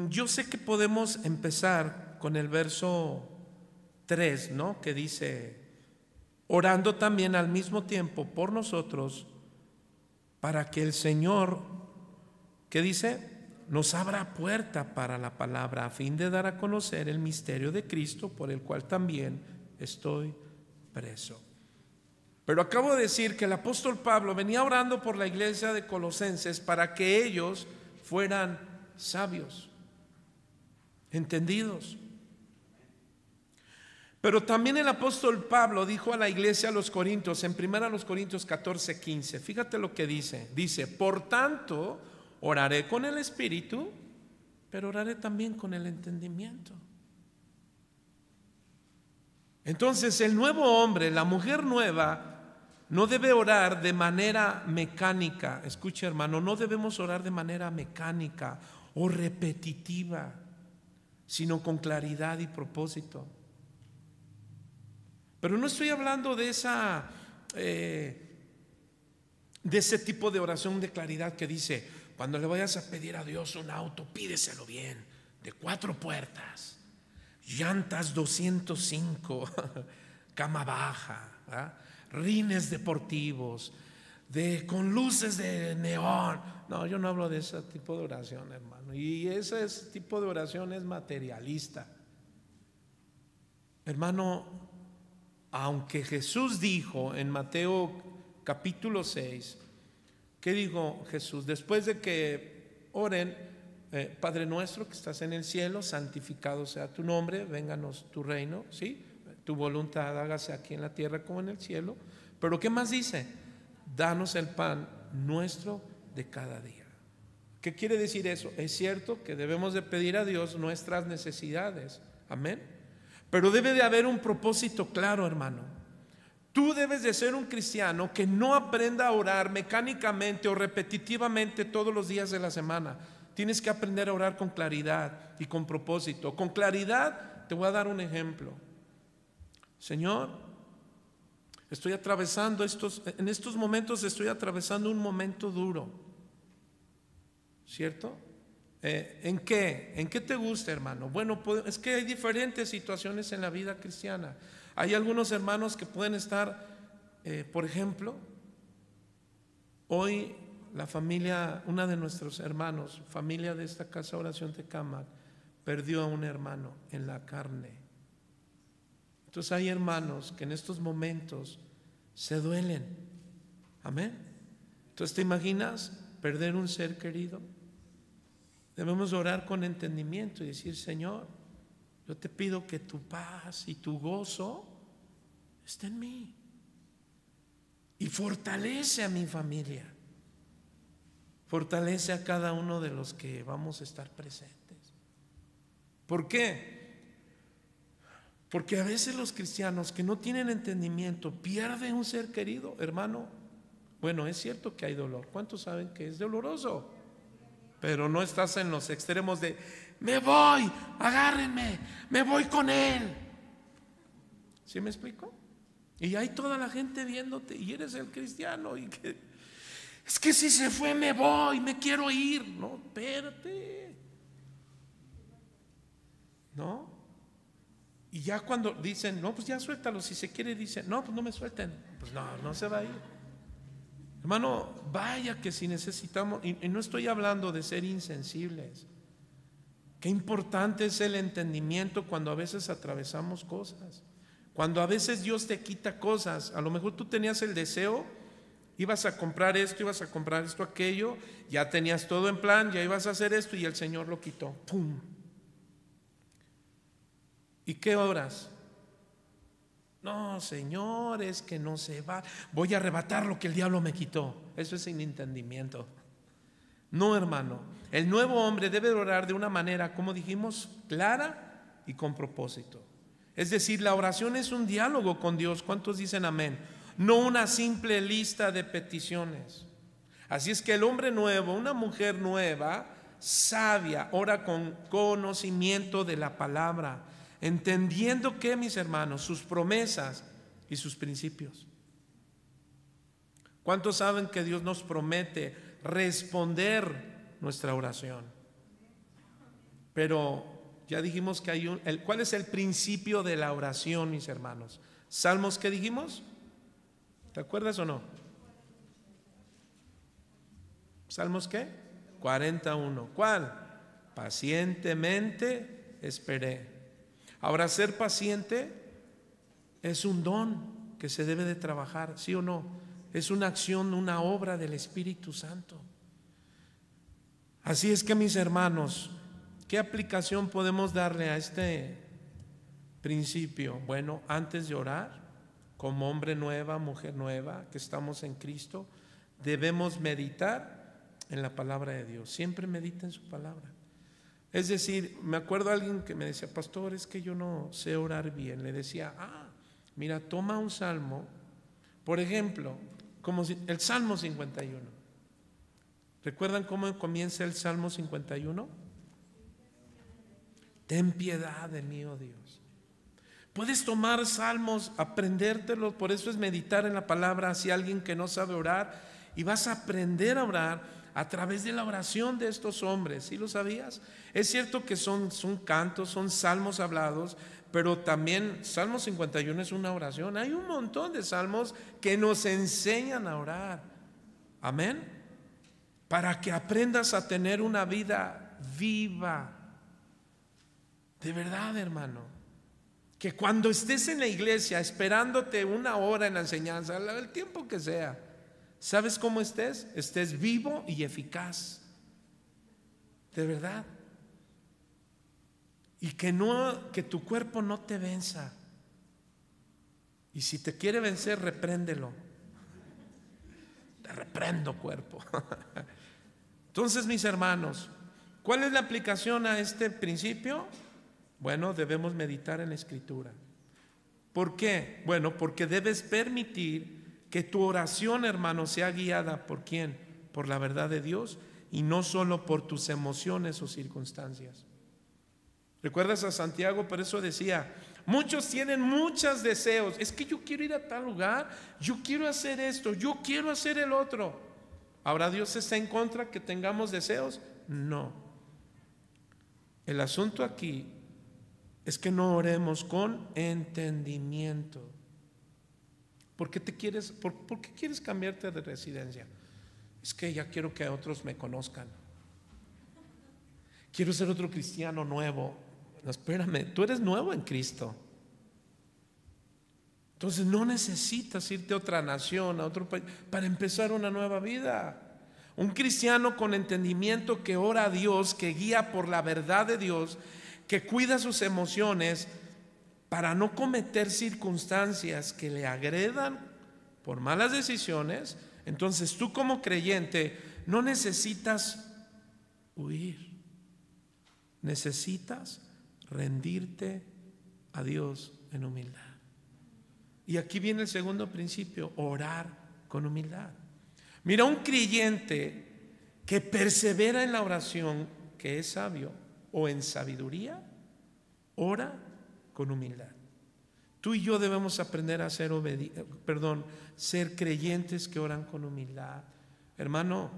Yo sé que podemos empezar con el verso 3, ¿no? Que dice: orando también al mismo tiempo por nosotros, para que el Señor, ¿qué dice? Nos abra puerta para la palabra, a fin de dar a conocer el misterio de Cristo, por el cual también estoy preso. Pero acabo de decir que el apóstol Pablo venía orando por la iglesia de Colosenses para que ellos fueran sabios, entendidos. Pero también el apóstol Pablo dijo a la iglesia a los Corintios, en 1 Corintios 14:15, fíjate lo que dice. Dice: por tanto, oraré con el espíritu, pero oraré también con el entendimiento. Entonces el nuevo hombre, la mujer nueva, no debe orar de manera mecánica. Escuche, hermano, no debemos orar de manera mecánica o repetitiva, sino con claridad y propósito. Pero no estoy hablando de ese tipo de oración de claridad que dice: cuando le vayas a pedir a Dios un auto, pídeselo bien, de 4 puertas, llantas 205, cama baja, ¿verdad? Rines deportivos, con luces de neón. No, yo no hablo de ese tipo de oración, hermano. Y ese tipo de oración es materialista. Hermano, aunque Jesús dijo en Mateo capítulo 6, ¿qué dijo Jesús? Después de que oren: Padre nuestro que estás en el cielo, santificado sea tu nombre, vénganos tu reino, ¿sí? Tu voluntad hágase aquí en la tierra como en el cielo. Pero ¿qué más dice? Danos el pan nuestro de cada día. ¿Qué quiere decir eso? Es cierto que debemos de pedir a Dios nuestras necesidades, amén, pero debe de haber un propósito claro, hermano. Tú debes de ser un cristiano que no aprenda a orar mecánicamente o repetitivamente todos los días de la semana. Tienes que aprender a orar con claridad y con propósito. Con claridad, te voy a dar un ejemplo. Señor, estoy atravesando en estos momentos estoy atravesando un momento duro, ¿cierto? ¿En qué? ¿En qué te gusta, hermano? Bueno, es que hay diferentes situaciones en la vida cristiana. Hay algunos hermanos que pueden estar, por ejemplo, hoy la familia, una de nuestros hermanos, familia de esta casa Oración Tecámac, perdió a un hermano en la carne. Entonces hay hermanos que en estos momentos se duelen. Amén. Entonces, ¿te imaginas perder un ser querido? Debemos orar con entendimiento y decir: Señor, yo te pido que tu paz y tu gozo esté en mí y fortalece a mi familia, fortalece a cada uno de los que vamos a estar presentes. ¿Por qué? Porque a veces los cristianos que no tienen entendimiento pierden un ser querido, hermano. Bueno, es cierto que hay dolor. ¿Cuántos saben que es doloroso? Pero no estás en los extremos de: me voy, agárrenme, me voy con él. ¿Sí me explico? Y hay toda la gente viéndote y eres el cristiano y que es que si se fue me voy, me quiero ir. No, espérate. ¿No? Y ya cuando dicen: no, pues ya suéltalo, si se quiere, dicen: no, pues no me suelten. Pues no se va a ir. Hermano, vaya que si necesitamos, y no estoy hablando de ser insensibles. Qué importante es el entendimiento cuando a veces atravesamos cosas. Cuando a veces Dios te quita cosas. A lo mejor tú tenías el deseo, ibas a comprar esto, ibas a comprar esto, aquello, ya tenías todo en plan, ya ibas a hacer esto y el Señor lo quitó. ¡Pum! ¿Y qué oras? No, Señor, es que no se va. Voy a arrebatar lo que el diablo me quitó. Eso es sin entendimiento. No, hermano. El nuevo hombre debe orar de una manera, como dijimos, clara y con propósito. Es decir, la oración es un diálogo con Dios. ¿Cuántos dicen amén? No una simple lista de peticiones. Así es que el hombre nuevo, una mujer nueva, sabia, ora con conocimiento de la palabra, entendiendo que, mis hermanos, sus promesas y sus principios. ¿Cuántos saben que Dios nos promete responder nuestra oración? Pero ya dijimos que hay ¿cuál es el principio de la oración, mis hermanos? ¿Salmos qué dijimos? ¿Te acuerdas o no? ¿Salmos qué? 41. ¿Cuál? Pacientemente esperé. Ahora, ser paciente es un don que se debe de trabajar, ¿sí o no? Es una acción, una obra del Espíritu Santo. Así es que, mis hermanos, ¿qué aplicación podemos darle a este principio? Bueno, antes de orar, como hombre nueva, mujer nueva, que estamos en Cristo, debemos meditar en la palabra de Dios. Siempre medita en su palabra. Es decir, me acuerdo de alguien que me decía: pastor, es que yo no sé orar bien. Le decía: mira, toma un salmo, por ejemplo, como el Salmo 51. ¿Recuerdan cómo comienza el Salmo 51? Ten piedad de mí, oh Dios. Puedes tomar salmos, aprendértelos, por eso es meditar en la palabra. Si alguien que no sabe orar, y vas a aprender a orar a través de la oración de estos hombres. ¿Sí lo sabías? Es cierto que son cantos, son salmos hablados, pero también Salmo 51 es una oración. Hay un montón de salmos que nos enseñan a orar. Amén. Para que aprendas a tener una vida viva. De verdad, hermano, que cuando estés en la iglesia esperándote una hora en la enseñanza, el tiempo que sea, ¿sabes cómo estés? Estés vivo y eficaz. De verdad. Y que tu cuerpo no te venza. Y si te quiere vencer, repréndelo. Te reprendo, cuerpo. Entonces, mis hermanos, ¿cuál es la aplicación a este principio? Bueno, debemos meditar en la Escritura. ¿Por qué? Bueno, porque debes permitir que tu oración, hermano, sea guiada ¿por quién? Por la verdad de Dios y no solo por tus emociones o circunstancias. ¿Recuerdas a Santiago? Por eso decía: muchos tienen muchos deseos. Es que yo quiero ir a tal lugar, yo quiero hacer esto, yo quiero hacer el otro. ¿Ahora Dios está en contra que tengamos deseos? No. El asunto aquí es que no oremos con entendimiento. ¿Por qué quieres cambiarte de residencia? Es que ya quiero que otros me conozcan. Quiero ser otro cristiano nuevo. No, espérame, tú eres nuevo en Cristo. Entonces no necesitas irte a otra nación, a otro país, para empezar una nueva vida. Un cristiano con entendimiento que ora a Dios, que guía por la verdad de Dios, que cuida sus emociones para no cometer circunstancias que le agredan por malas decisiones. Entonces tú, como creyente, no necesitas huir, necesitas rendirte a Dios en humildad. Y aquí viene el segundo principio: orar con humildad. Mira, un creyente que persevera en la oración, que es sabio, o en sabiduría, ora con humildad. Tú y yo debemos aprender a ser creyentes que oran con humildad. Hermano,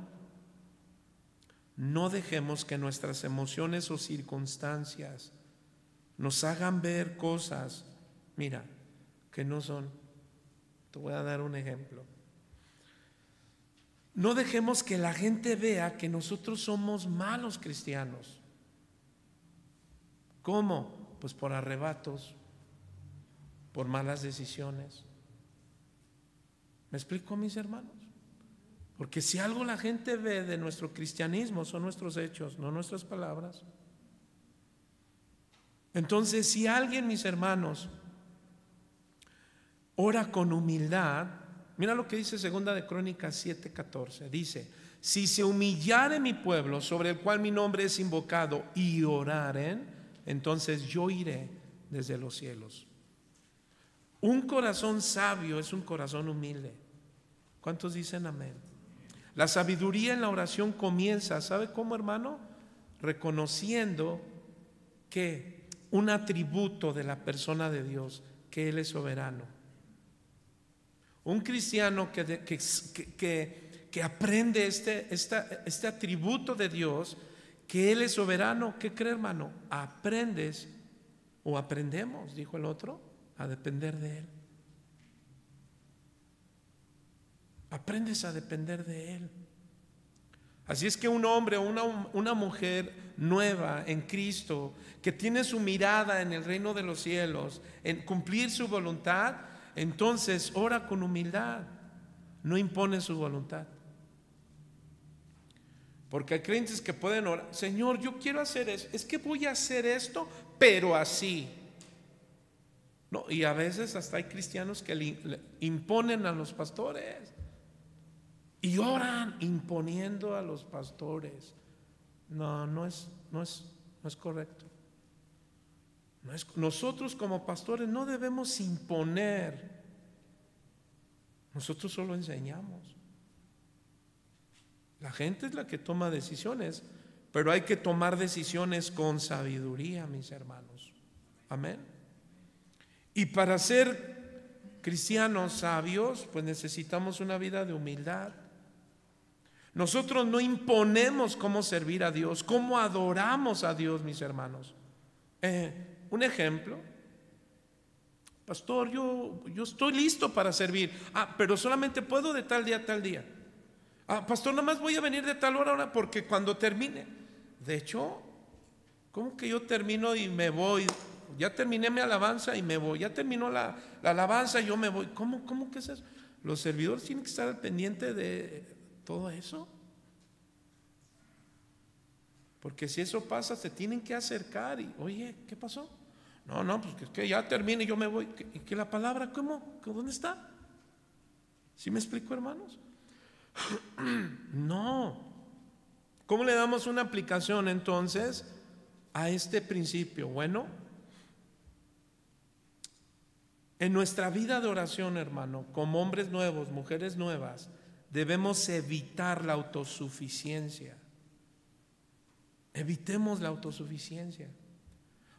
no dejemos que nuestras emociones o circunstancias nos hagan ver cosas, mira, que no son. Te voy a dar un ejemplo. No dejemos que la gente vea que nosotros somos malos cristianos. ¿Cómo? Pues por arrebatos, por malas decisiones. ¿Me explico, mis hermanos? Porque si algo la gente ve de nuestro cristianismo son nuestros hechos, no nuestras palabras. Entonces, si alguien, mis hermanos, ora con humildad, mira lo que dice Segunda de Crónicas 7:14. Dice: si se humillare mi pueblo, sobre el cual mi nombre es invocado, y oraren, entonces yo iré desde los cielos. Un corazón sabio es un corazón humilde. ¿Cuántos dicen amén? La sabiduría en la oración comienza, ¿sabe cómo, hermano? Reconociendo que un atributo de la persona de Dios, que Él es soberano. Un cristiano que aprende este atributo de Dios, que Él es soberano, ¿qué cree, hermano? Aprendes o aprendemos, dijo el otro, a depender de Él. Aprendes a depender de Él. Así es que un hombre o una mujer nueva en Cristo, que tiene su mirada en el reino de los cielos, en cumplir su voluntad, entonces ora con humildad, no impone su voluntad. Porque hay creyentes que pueden orar: Señor, yo quiero hacer eso, es que voy a hacer esto, pero así. No, y a veces hasta hay cristianos que le imponen a los pastores y oran imponiendo a los pastores. No es correcto. Nosotros como pastores no debemos imponer. Nosotros solo enseñamos. La gente es la que toma decisiones, pero hay que tomar decisiones con sabiduría, mis hermanos. Amén. Y para ser cristianos sabios, pues necesitamos una vida de humildad. Nosotros no imponemos cómo servir a Dios, cómo adoramos a Dios, mis hermanos. Un ejemplo: pastor, yo estoy listo para servir. Pero solamente puedo de tal día a tal día. Pastor, nada más voy a venir de tal hora porque cuando termine. De hecho, ¿cómo que yo termino y me voy? Ya terminé mi alabanza y me voy. Ya terminó la alabanza y yo me voy. ¿Cómo que es eso? Los servidores tienen que estar al pendiente de todo eso. Porque si eso pasa, se tienen que acercar y: oye, ¿qué pasó? No, pues que ya termine y yo me voy. ¿Y que la palabra cómo? ¿Dónde está? ¿Sí me explico, hermanos? No. ¿Cómo le damos una aplicación entonces a este principio? Bueno, en nuestra vida de oración, hermano, como hombres nuevos, mujeres nuevas, debemos evitar la autosuficiencia. Evitemos la autosuficiencia.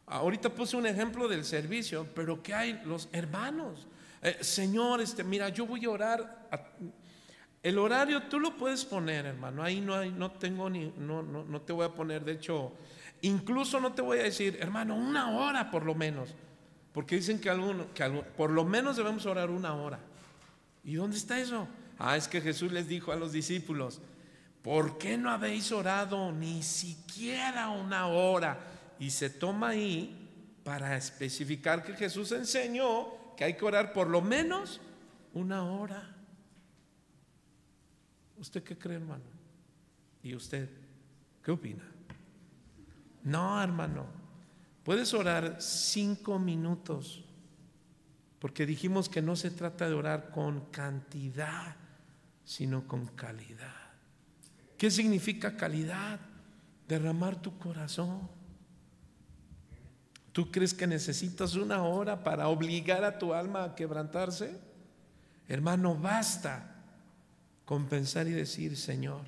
Ahorita puse un ejemplo del servicio, pero ¿qué hay los hermanos? Señor, mira, yo voy a orar. El horario tú lo puedes poner, hermano. Ahí no te voy a poner. De hecho, incluso no te voy a decir: hermano, 1 hora por lo menos, porque dicen que por lo menos debemos orar 1 hora. ¿Y dónde está eso? Es que Jesús les dijo a los discípulos: ¿por qué no habéis orado ni siquiera 1 hora? Y se toma ahí para especificar que Jesús enseñó que hay que orar por lo menos 1 hora. ¿Usted qué cree, hermano? ¿Y usted qué opina? No, hermano, puedes orar 5 minutos, porque dijimos que no se trata de orar con cantidad, sino con calidad. ¿Qué significa calidad? Derramar tu corazón. ¿Tú crees que necesitas 1 hora para obligar a tu alma a quebrantarse? Hermano, basta con pensar y decir: Señor,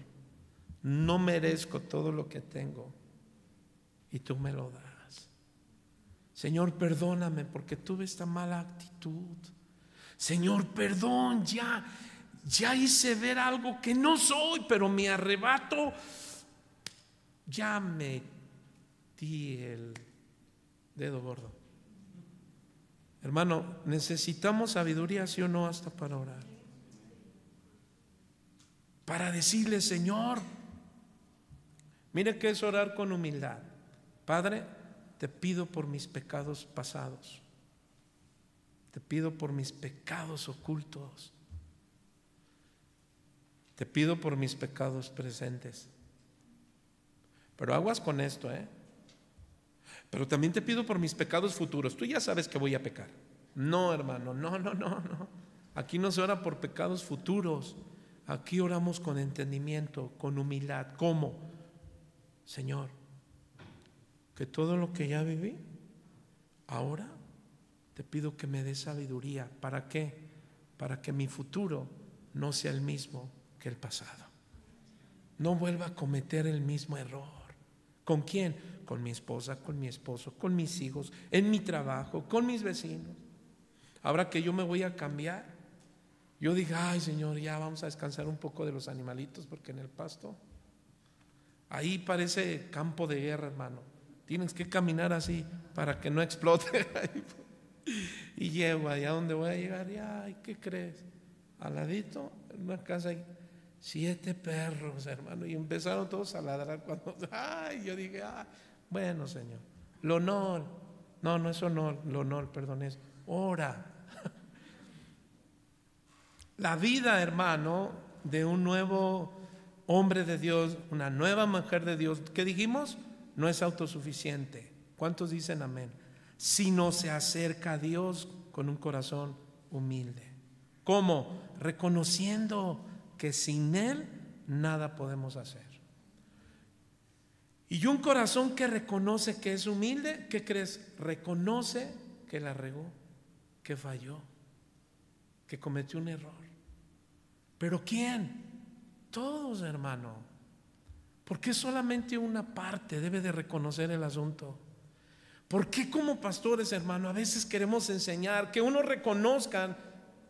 no merezco todo lo que tengo y tú me lo das. Señor, perdóname porque tuve esta mala actitud. Señor, perdón, ya hice ver algo que no soy, pero mi arrebato, ya me di el dedo gordo. Hermano, necesitamos sabiduría, ¿sí o no? Hasta para orar, para decirle: Señor, mire que es orar con humildad. Padre, te pido por mis pecados pasados, te pido por mis pecados ocultos, te pido por mis pecados presentes. Pero aguas con esto, pero también te pido por mis pecados futuros. Tú ya sabes que voy a pecar. No, hermano, no. Aquí no se ora por pecados futuros. Aquí oramos con entendimiento, con humildad. ¿Cómo? Señor, que todo lo que ya viví, ahora te pido que me des sabiduría. ¿Para qué? Para que mi futuro no sea el mismo que el pasado. No vuelva a cometer el mismo error. ¿Con quién? Con mi esposa, con mi esposo, con mis hijos, en mi trabajo, con mis vecinos. Ahora que yo me voy a cambiar, yo diga, ay Señor, ya vamos a descansar un poco de los animalitos, porque en el pasto ahí parece campo de guerra, hermano. Tienes que caminar así para que no explote. Y llego allá donde voy a llegar, y ay, ¿qué crees? Al ladito, en una casa hay 7 perros, hermano, y empezaron todos a ladrar cuando, ay, yo dije, bueno, Señor, el honor, no es honor, el honor, perdón, es ora. La vida, hermano, de un nuevo hombre de Dios, una nueva mujer de Dios, ¿qué dijimos? No es autosuficiente. ¿Cuántos dicen amén? Sino se acerca a Dios con un corazón humilde. ¿Cómo? Reconociendo que sin Él nada podemos hacer. Y un corazón que reconoce que es humilde, ¿qué crees? Reconoce que la regó, que falló, que cometió un error. ¿Pero quién? Todos, hermano. ¿Por qué solamente una parte debe de reconocer el asunto? ¿Por qué como pastores, hermano, a veces queremos enseñar que unos reconozcan,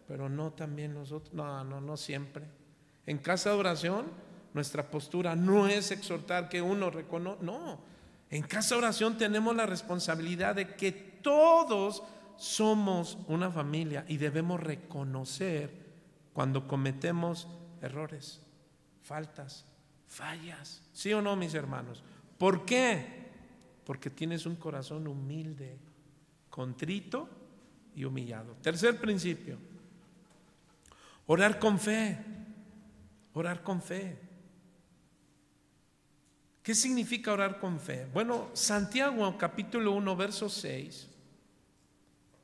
pero no también nosotros? No siempre. En casa de oración, nuestra postura no es exhortar que uno reconozca, no. En casa de oración tenemos la responsabilidad de que todos somos una familia y debemos reconocer cuando cometemos errores, faltas, fallas. ¿Sí o no, mis hermanos? ¿Por qué? Porque tienes un corazón humilde, contrito y humillado. Tercer principio, orar con fe. Orar con fe. ¿Qué significa orar con fe? Bueno, Santiago capítulo 1 verso 6.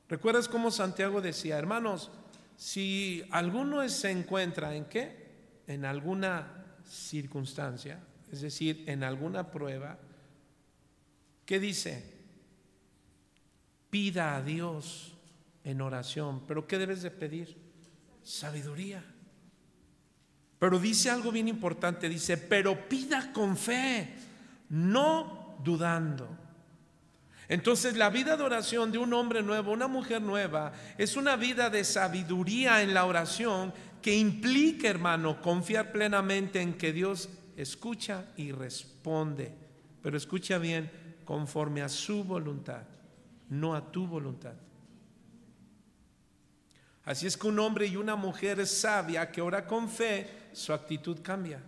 ¿Recuerdas cómo Santiago decía, hermanos, si alguno se encuentra en qué? En alguna circunstancia, es decir, en alguna prueba, ¿qué dice? Pida a Dios en oración. ¿Pero qué debes de pedir? Sabiduría. Pero dice algo bien importante, dice, pero pida con fe, no dudando. Entonces la vida de oración de un hombre nuevo, una mujer nueva, es una vida de sabiduría en la oración que implica, hermano, confiar plenamente en que Dios escucha y responde. Pero escucha bien, conforme a su voluntad, no a tu voluntad. Así es que un hombre y una mujer sabia que ora con fe, su actitud cambia.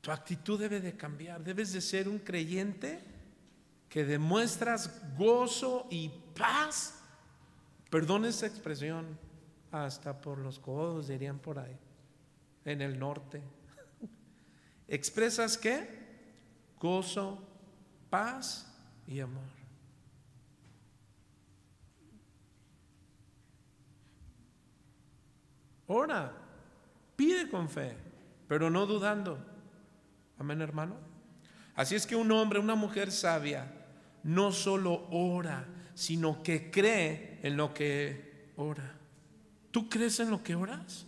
Tu actitud debe de cambiar. Debes de ser un creyente que demuestras gozo y paz. Perdón esa expresión, hasta por los codos dirían por ahí, en el norte. ¿Expresas qué? Gozo, paz y amor. Ora, pide con fe, pero no dudando. Amén, hermano. Así es que un hombre, una mujer sabia, no solo ora, sino que cree en lo que ora. ¿Tú crees en lo que oras?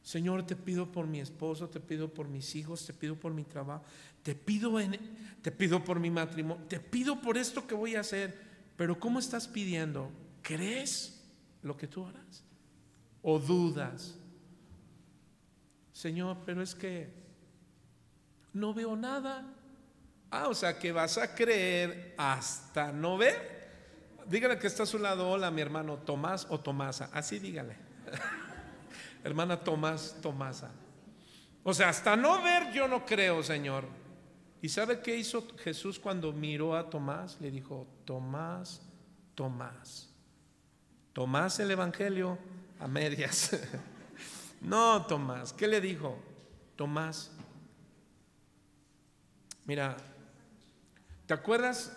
Señor, te pido por mi esposo, te pido por mis hijos, te pido por mi trabajo, te pido por mi matrimonio, te pido por esto que voy a hacer. Pero ¿cómo estás pidiendo? ¿Crees lo que tú oras? ¿O dudas? Señor, pero es que no veo nada. O sea que vas a creer hasta no ver. Dígale que está a su lado, hola mi hermano Tomás o Tomasa, así dígale. Hermana Tomás, Tomasa. O sea, hasta no ver yo no creo, Señor. ¿Y sabe qué hizo Jesús cuando miró a Tomás? Le dijo, Tomás, Tomás. Tomás el evangelio a medias. No, Tomás, ¿qué le dijo? Tomás, mira, ¿te acuerdas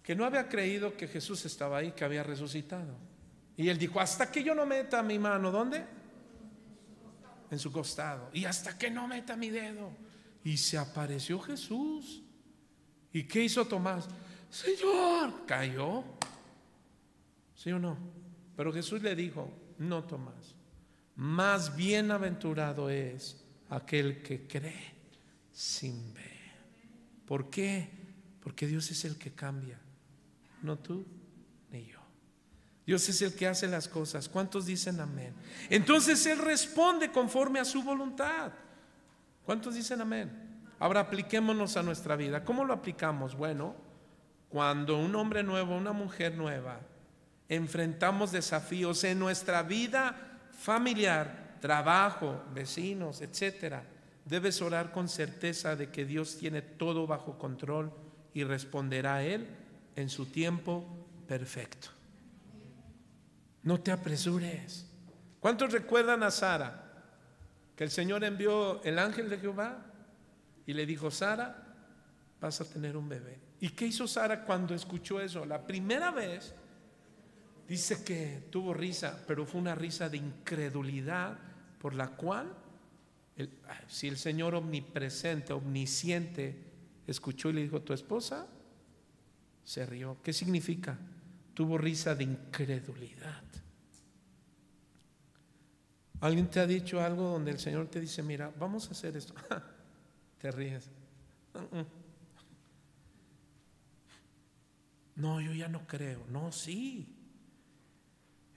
que no había creído que Jesús estaba ahí, que había resucitado? Y él dijo, hasta que yo no meta mi mano, ¿dónde? En su costado. Y hasta que no meta mi dedo. Y se apareció Jesús. ¿Y qué hizo Tomás? Señor, cayó. ¿Sí o no? Pero Jesús le dijo: no, Tomás, más bienaventurado es aquel que cree sin ver. ¿Por qué? Porque Dios es el que cambia, no tú ni yo. Dios es el que hace las cosas. ¿Cuántos dicen amén? Entonces Él responde conforme a su voluntad. ¿Cuántos dicen amén? Ahora apliquémonos a nuestra vida. ¿Cómo lo aplicamos? Bueno, cuando un hombre nuevo, una mujer nueva, enfrentamos desafíos en nuestra vida familiar, trabajo, vecinos, etcétera, debes orar con certeza de que Dios tiene todo bajo control y responderá a Él en su tiempo perfecto. No te apresures. ¿Cuántos recuerdan a Sara? Que el Señor envió el ángel de Jehová y le dijo: Sara, vas a tener un bebé. ¿Y qué hizo Sara cuando escuchó eso? La primera vez dice que tuvo risa, pero fue una risa de incredulidad, por la cual si el Señor omnipresente, omnisciente, escuchó y le dijo: tu esposa, se rió. ¿Qué significa? Tuvo risa de incredulidad. ¿Alguien te ha dicho algo donde el Señor te dice: mira, vamos a hacer esto? Te ríes. No, yo ya no creo. No, sí.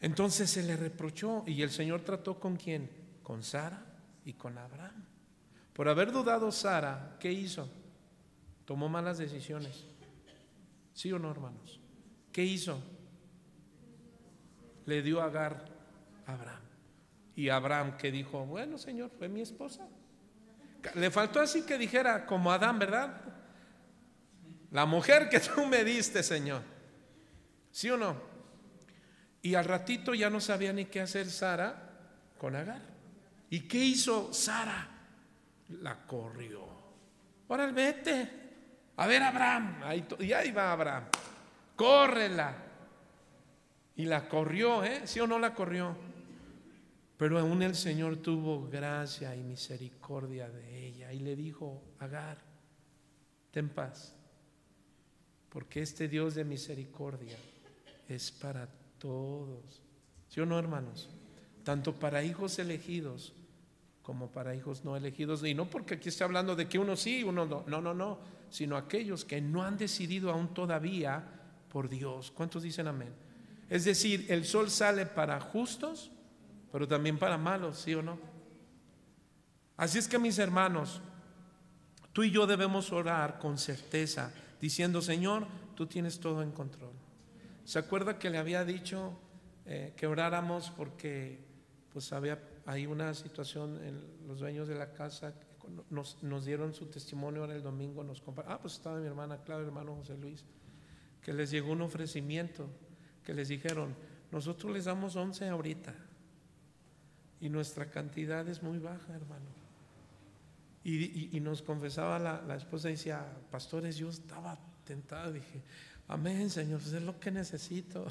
Entonces se le reprochó, y el Señor trató ¿con quién? Con Sara y con Abraham. Por haber dudado Sara, ¿qué hizo? Tomó malas decisiones. ¿Sí o no, hermanos? ¿Qué hizo? Le dio a Agar a Abraham. Y Abraham, que dijo: bueno, Señor, fue mi esposa. Le faltó así que dijera como Adán, ¿verdad? La mujer que tú me diste, Señor. ¿Sí o no? Y al ratito ya no sabía ni qué hacer Sara con Agar. ¿Y qué hizo Sara? La corrió. Órale, vete. A ver, Abraham. Y ahí va Abraham. Córrela. Y la corrió, ¿eh? ¿Sí o no la corrió? Pero aún el Señor tuvo gracia y misericordia de ella y le dijo: Agar, ten paz, porque este Dios de misericordia es para todos. ¿Sí o no, hermanos? Tanto para hijos elegidos como para hijos no elegidos. Y no porque aquí esté hablando de que uno sí, uno no, no, sino aquellos que no han decidido aún todavía por Dios. ¿Cuántos dicen amén? Es decir, el sol sale para justos, pero también para malos, ¿sí o no? Así es que, mis hermanos, tú y yo debemos orar con certeza, diciendo: Señor, tú tienes todo en control. ¿Se acuerda que le había dicho que oráramos porque pues había ahí una situación en los dueños de la casa? Nos dieron su testimonio ahora el domingo, pues estaba mi hermana Claudia, hermano José Luis, que les llegó un ofrecimiento, que les dijeron: nosotros les damos 11 ahorita y nuestra cantidad es muy baja, hermano. Y nos confesaba la esposa, decía: pastores, yo estaba tentada. Dije: amén, Señor, pues es lo que necesito.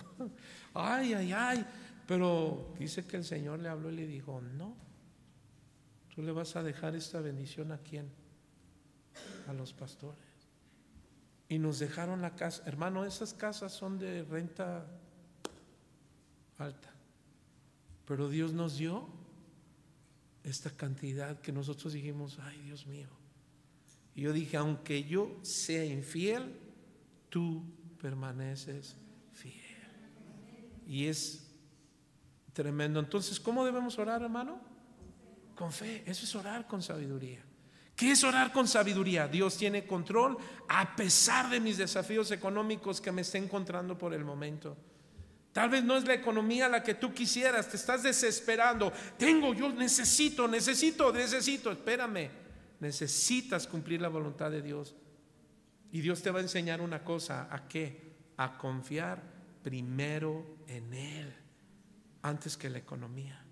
Ay. Pero dice que el Señor le habló y le dijo: no, tú le vas a dejar esta bendición. ¿A quién? A los pastores. Y nos dejaron la casa. Hermano, esas casas son de renta alta, pero Dios nos dio esta cantidad que nosotros dijimos: ay, Dios mío. Y yo dije: aunque yo sea infiel, tú permaneces fiel. Y es tremendo. Entonces, ¿cómo debemos orar, hermano? Con fe. Eso es orar con sabiduría. ¿Qué es orar con sabiduría? Dios tiene control a pesar de mis desafíos económicos que me esté encontrando por el momento. Tal vez no es la economía la que tú quisieras, te estás desesperando. Yo necesito. Espérame, necesitas cumplir la voluntad de Dios. Y Dios te va a enseñar una cosa: ¿a qué? A confiar primero en Él antes que la economía.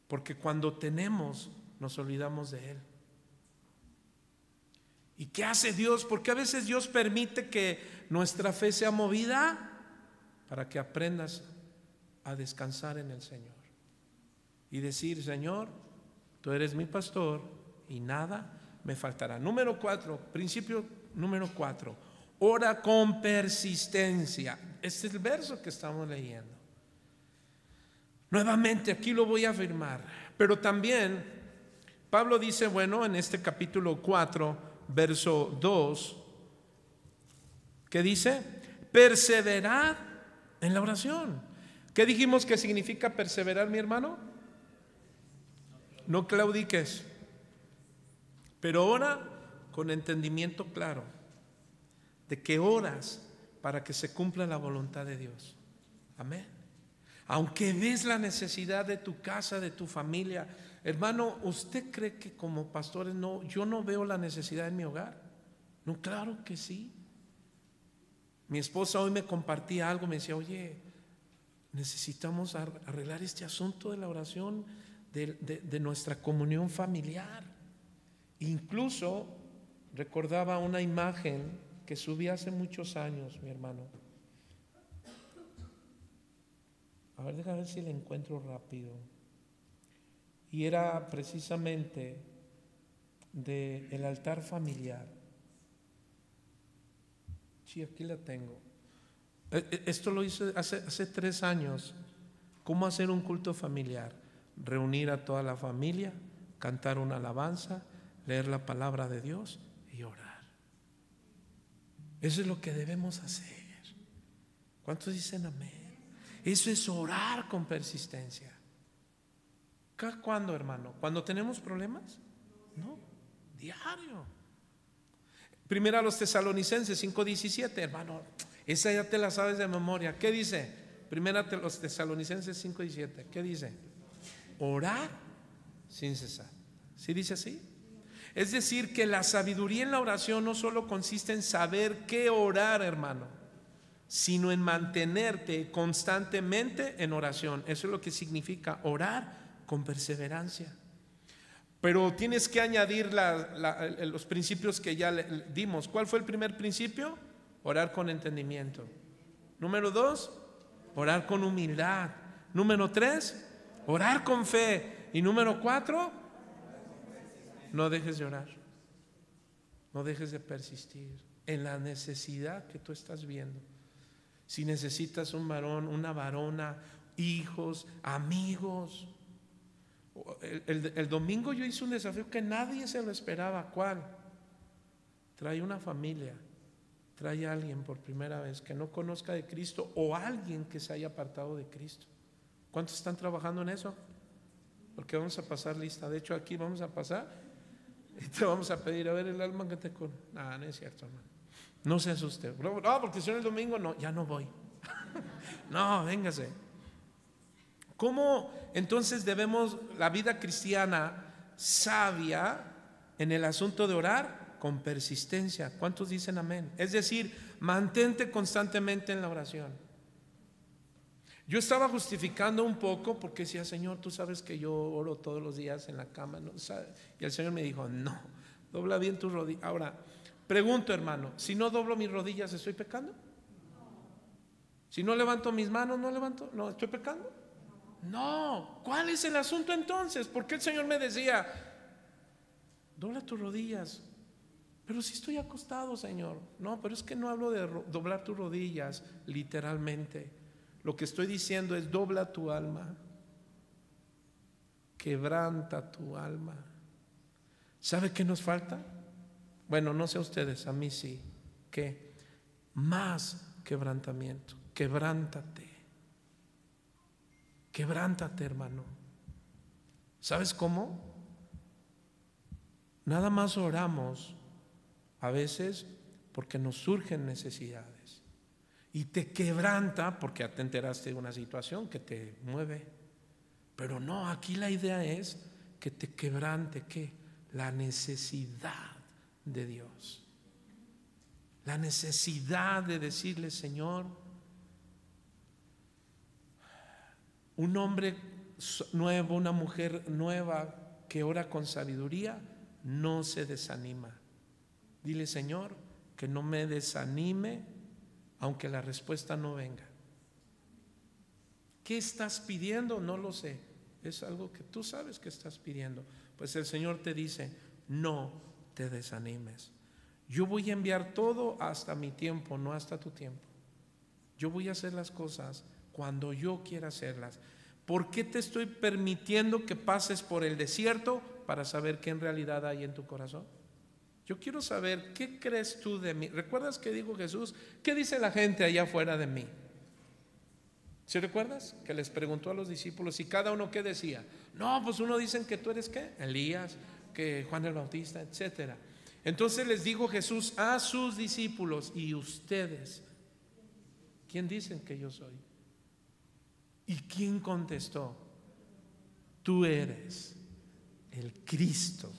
Porque cuando tenemos, nos olvidamos de Él. ¿Y qué hace Dios? Porque a veces Dios permite que nuestra fe sea movida para que aprendas a descansar en el Señor y decir: Señor, tú eres mi pastor y nada me faltará. Número 4, principio Número 4, ora con persistencia. Este es el verso que estamos leyendo. Nuevamente aquí lo voy a afirmar, pero también Pablo dice, bueno, en este capítulo 4, verso 2, ¿qué dice? Perseverad en la oración. ¿Qué dijimos que significa perseverar, mi hermano? No claudiques, pero ora con entendimiento claro de que oras para que se cumpla la voluntad de Dios. Amén. Aunque ves la necesidad de tu casa, de tu familia, hermano, ¿usted cree que como pastores yo no veo la necesidad en mi hogar? No, claro que sí. Mi esposa hoy me compartía algo, me decía, oye, necesitamos arreglar este asunto de la oración, de nuestra comunión familiar. Incluso recordaba una imagen que subí hace muchos años, mi hermano. A ver, déjame ver si la encuentro rápido. Y era precisamente del altar familiar. Sí, aquí la tengo. Esto lo hice hace 3 años. ¿Cómo hacer un culto familiar? Reunir a toda la familia, cantar una alabanza, leer la palabra de Dios y orar. Eso es lo que debemos hacer. ¿Cuántos dicen amén? Eso es orar con persistencia. ¿Cuándo, hermano? ¿Cuando tenemos problemas? No, diario. Primera a los Tesalonicenses 5:17, hermano, esa ya te la sabes de memoria. ¿Qué dice? Primera a los Tesalonicenses 5:17, ¿qué dice? Orar sin cesar. ¿Sí dice así? Es decir, que la sabiduría en la oración no solo consiste en saber qué orar, hermano, sino en mantenerte constantemente en oración. Eso es lo que significa orar con perseverancia. Pero tienes que añadir los principios que ya dimos. ¿Cuál fue el primer principio? Orar con entendimiento. Número 2, orar con humildad. Número 3, orar con fe. Y número 4, no dejes de orar. No dejes de persistir en la necesidad que tú estás viendo. Si necesitas un varón, una varona, hijos, amigos. El domingo yo hice un desafío que nadie se lo esperaba. ¿Cuál? Trae una familia, trae a alguien por primera vez que no conozca de Cristo o alguien que se haya apartado de Cristo. ¿Cuántos están trabajando en eso? Porque vamos a pasar lista. De hecho, aquí vamos a pasar y te vamos a pedir, a ver, el alma que te con. No es cierto, hermano. No se asuste. No, porque si no el domingo, no, ya no voy. No, véngase. ¿Cómo entonces debemos la vida cristiana sabia en el asunto de orar? Con persistencia. ¿Cuántos dicen amén? Es decir, mantente constantemente en la oración. Yo estaba justificando un poco porque decía, Señor, tú sabes que yo oro todos los días en la cama, ¿no? Y el Señor me dijo, no, dobla bien tus rodillas. Ahora, pregunto, hermano, si no doblo mis rodillas, ¿estoy pecando? Si no levanto mis manos, no, ¿estoy pecando? No. ¿Cuál es el asunto entonces? ¿Por qué el Señor me decía, dobla tus rodillas? Pero si estoy acostado, Señor. No, pero es que no hablo de doblar tus rodillas literalmente. Lo que estoy diciendo es dobla tu alma, quebranta tu alma. ¿Sabe qué nos falta? Bueno, no sé a ustedes, a mí sí. ¿Qué? Más quebrantamiento. Quebrántate. Quebrántate, hermano. ¿Sabes cómo? Nada más oramos a veces porque nos surgen necesidades y te quebranta porque te enteraste de una situación que te mueve. Pero no, aquí la idea es que te quebrante, ¿qué? La necesidad de Dios. La necesidad de decirle, Señor, un hombre nuevo, una mujer nueva que ora con sabiduría, no se desanima. Dile, Señor, que no me desanime aunque la respuesta no venga. ¿Qué estás pidiendo? No lo sé. Es algo que tú sabes que estás pidiendo. Pues el Señor te dice, no te desanimes. Yo voy a enviar todo hasta mi tiempo, no hasta tu tiempo. Yo voy a hacer las cosas cuando yo quiera hacerlas. ¿Por qué te estoy permitiendo que pases por el desierto? Para saber qué en realidad hay en tu corazón. Yo quiero saber qué crees tú de mí. ¿Recuerdas que dijo Jesús? ¿Qué dice la gente allá afuera de mí? ¿Sí recuerdas? Que les preguntó a los discípulos y cada uno qué decía. No, pues uno dicen que tú eres ¿qué? Elías, que Juan el Bautista, etcétera. Entonces les dijo Jesús a sus discípulos: ¿y ustedes quién dicen que yo soy? ¿Y quién contestó? Tú eres el Cristo,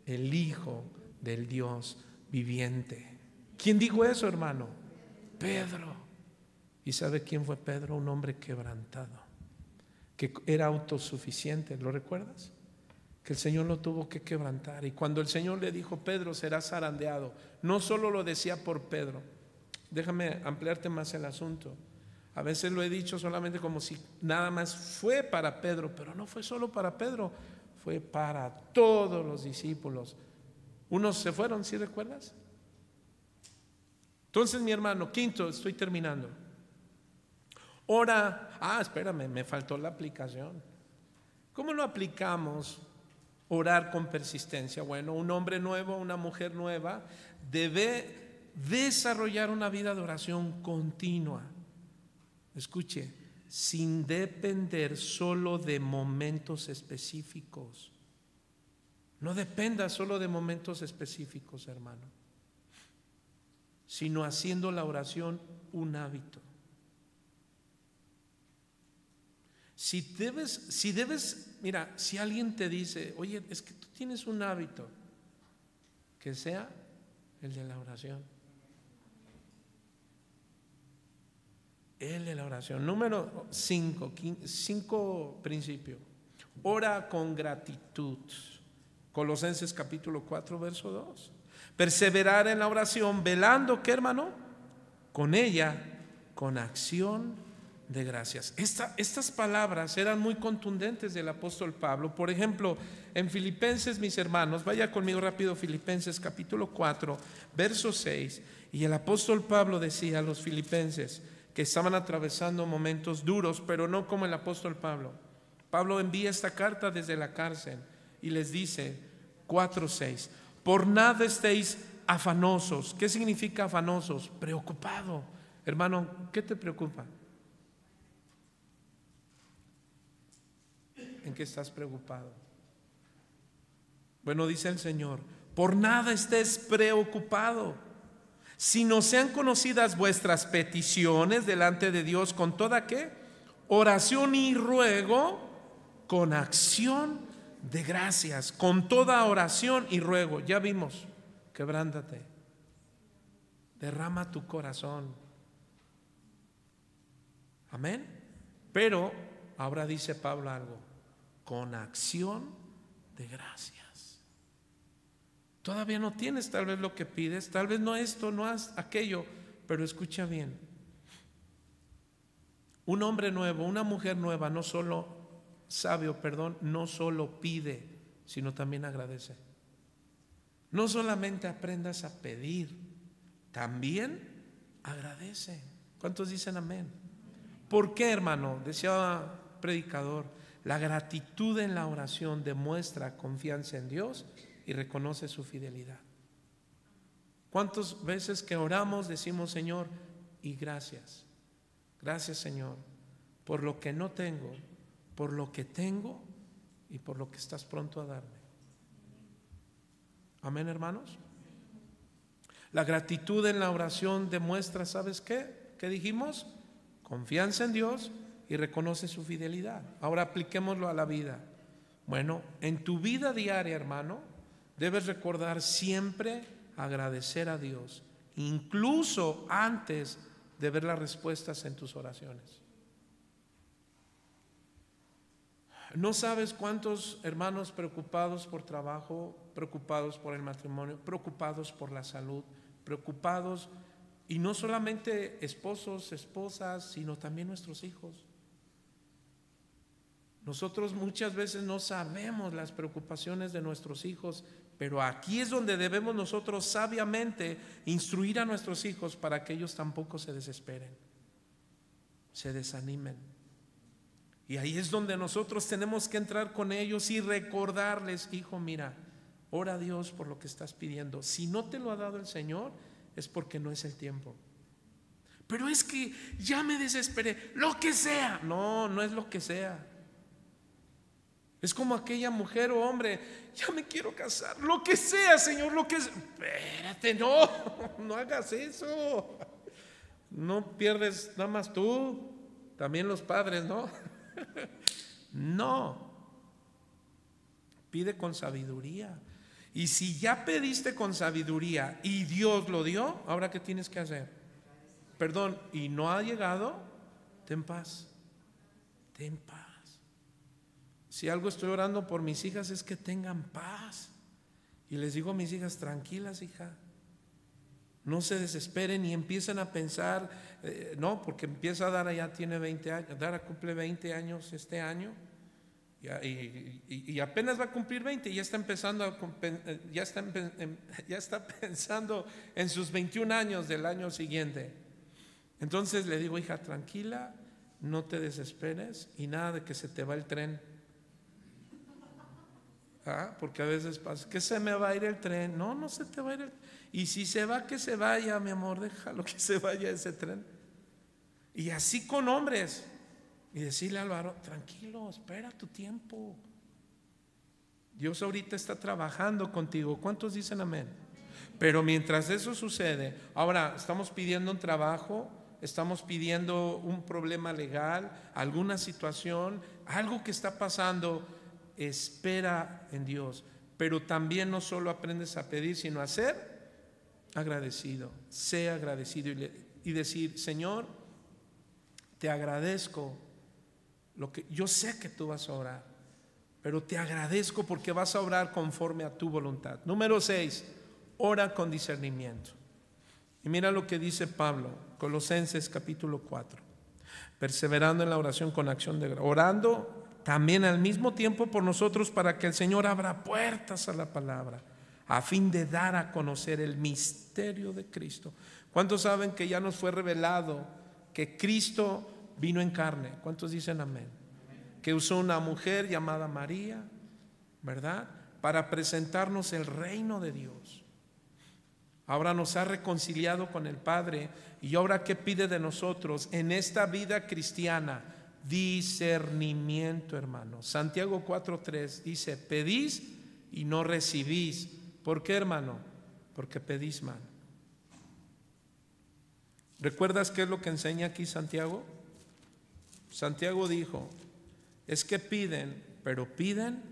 el Hijo del Dios viviente. ¿Quién dijo eso, hermano? Pedro. ¿Y sabe quién fue Pedro? Un hombre quebrantado, que era autosuficiente. ¿Lo recuerdas? Que el Señor lo tuvo que quebrantar. Y cuando el Señor le dijo: Pedro, serás zarandeado, no solo lo decía por Pedro. Déjame ampliarte más el asunto. A veces lo he dicho solamente como si nada más fue para Pedro, pero no fue solo para Pedro, fue para todos los discípulos. Unos se fueron, ¿sí recuerdas? Entonces, mi hermano, quinto, estoy terminando. Ora, espérame, me faltó la aplicación. ¿Cómo lo aplicamos? Orar con persistencia. Bueno, un hombre nuevo, una mujer nueva debe desarrollar una vida de oración continua. Escuche, sin depender solo de momentos específicos. No dependa solo de momentos específicos, hermano, sino haciendo la oración un hábito. Si debes, mira, si alguien te dice: oye, es que tú tienes un hábito, que sea el de la oración. El de la oración. Número 5 principio. Ora con gratitud. Colosenses capítulo 4, verso 2. Perseverar en la oración, velando, ¿qué, hermano? Con ella, con acción de gracias. Estas palabras eran muy contundentes del apóstol Pablo. Por ejemplo, en Filipenses, mis hermanos, vaya conmigo rápido, Filipenses capítulo 4, verso 6. Y el apóstol Pablo decía a los filipenses que estaban atravesando momentos duros, pero no como el apóstol Pablo. Pablo envía esta carta desde la cárcel y les dice 4:6: por nada estéis afanosos. ¿Qué significa afanosos? Preocupado. Hermano, ¿qué te preocupa? ¿En qué estás preocupado? Bueno, dice el Señor: por nada estés preocupado, sino sean conocidas vuestras peticiones delante de Dios con toda ¿qué? Oración y ruego, con acción de gracias. Con toda oración y ruego. Ya vimos, quebrántate, derrama tu corazón. Amén. Pero ahora dice Pablo algo: con acción de gracias. Todavía no tienes tal vez lo que pides, tal vez no esto, no aquello, pero escucha bien. Un hombre nuevo, una mujer nueva, no solo no solo pide, sino también agradece. No solamente aprendas a pedir, también agradece. ¿Cuántos dicen amén? ¿Por qué, hermano? Decía predicador, la gratitud en la oración demuestra confianza en Dios y reconoce su fidelidad. ¿Cuántas veces que oramos decimos: Señor, y gracias? Gracias, Señor, por lo que no tengo, por lo que tengo y por lo que estás pronto a darme. Amén, hermanos. La gratitud en la oración demuestra, ¿sabes qué? ¿Qué dijimos? Confianza en Dios y reconoce su fidelidad. Ahora apliquémoslo a la vida. Bueno, en tu vida diaria, hermano, debes recordar siempre agradecer a Dios, incluso antes de ver las respuestas en tus oraciones. No sabes cuántos hermanos preocupados por trabajo, preocupados por el matrimonio, preocupados por la salud, preocupados, y no solamente esposos, esposas, sino también nuestros hijos. Nosotros muchas veces no sabemos las preocupaciones de nuestros hijos Pero aquí es donde debemos nosotros sabiamente instruir a nuestros hijos para que ellos tampoco se desesperen, se desanimen. Y ahí es donde nosotros tenemos que entrar con ellos y recordarles: hijo, mira, ora a Dios por lo que estás pidiendo. Si no te lo ha dado el Señor, es porque no es el tiempo. Pero es que ya me desesperé, lo que sea. No, no es lo que sea. Es como aquella mujer o hombre: ya me quiero casar, lo que sea, Señor, lo que sea. Espérate, no hagas eso. No pierdes nada más tú, también los padres, ¿no? No, pide con sabiduría. Y si ya pediste con sabiduría y Dios lo dio, ¿ahora qué tienes que hacer? Perdón, y no ha llegado, ten paz, ten paz. Si algo estoy orando por mis hijas es que tengan paz. Y les digo a mis hijas: tranquilas, hija, no se desesperen y empiezan a pensar, no, porque empieza Dara, ya tiene 20 años, Dara cumple 20 años este año, y apenas va a cumplir 20 y ya está empezando ya está pensando en sus 21 años del año siguiente. Entonces le digo: hija, tranquila, no te desesperes y nada de que se te va el tren. Porque a veces pasa que se me va a ir el tren. No, no se te va a ir el tren. Y si se va, que se vaya, mi amor, déjalo que se vaya ese tren. Y así con hombres. Y decirle al varón: tranquilo, espera tu tiempo. Dios ahorita está trabajando contigo. ¿Cuántos dicen amén? Pero mientras eso sucede, ahora estamos pidiendo un trabajo, estamos pidiendo un problema legal, alguna situación, algo que está pasando. Espera en Dios, pero también no solo aprendes a pedir, sino a ser agradecido. Sé agradecido y decir: Señor, te agradezco lo que yo sé que tú vas a orar, pero te agradezco porque vas a orar conforme a tu voluntad. Número 6, ora con discernimiento. Y mira lo que dice Pablo, Colosenses capítulo 4: perseverando en la oración con acción de gracias, orando también al mismo tiempo por nosotros, para que el Señor abra puertas a la palabra, a fin de dar a conocer el misterio de Cristo. ¿Cuántos saben que ya nos fue revelado que Cristo vino en carne? ¿Cuántos dicen amén? Que usó una mujer llamada María, ¿verdad?, para presentarnos el reino de Dios. Ahora nos ha reconciliado con el Padre. Y ahora, ¿qué pide de nosotros en esta vida cristiana? Discernimiento, hermano. Santiago 4:3 dice: pedís y no recibís. ¿Por qué, hermano? Porque pedís mal. ¿Recuerdas qué es lo que enseña aquí Santiago? Santiago dijo: es que piden, pero piden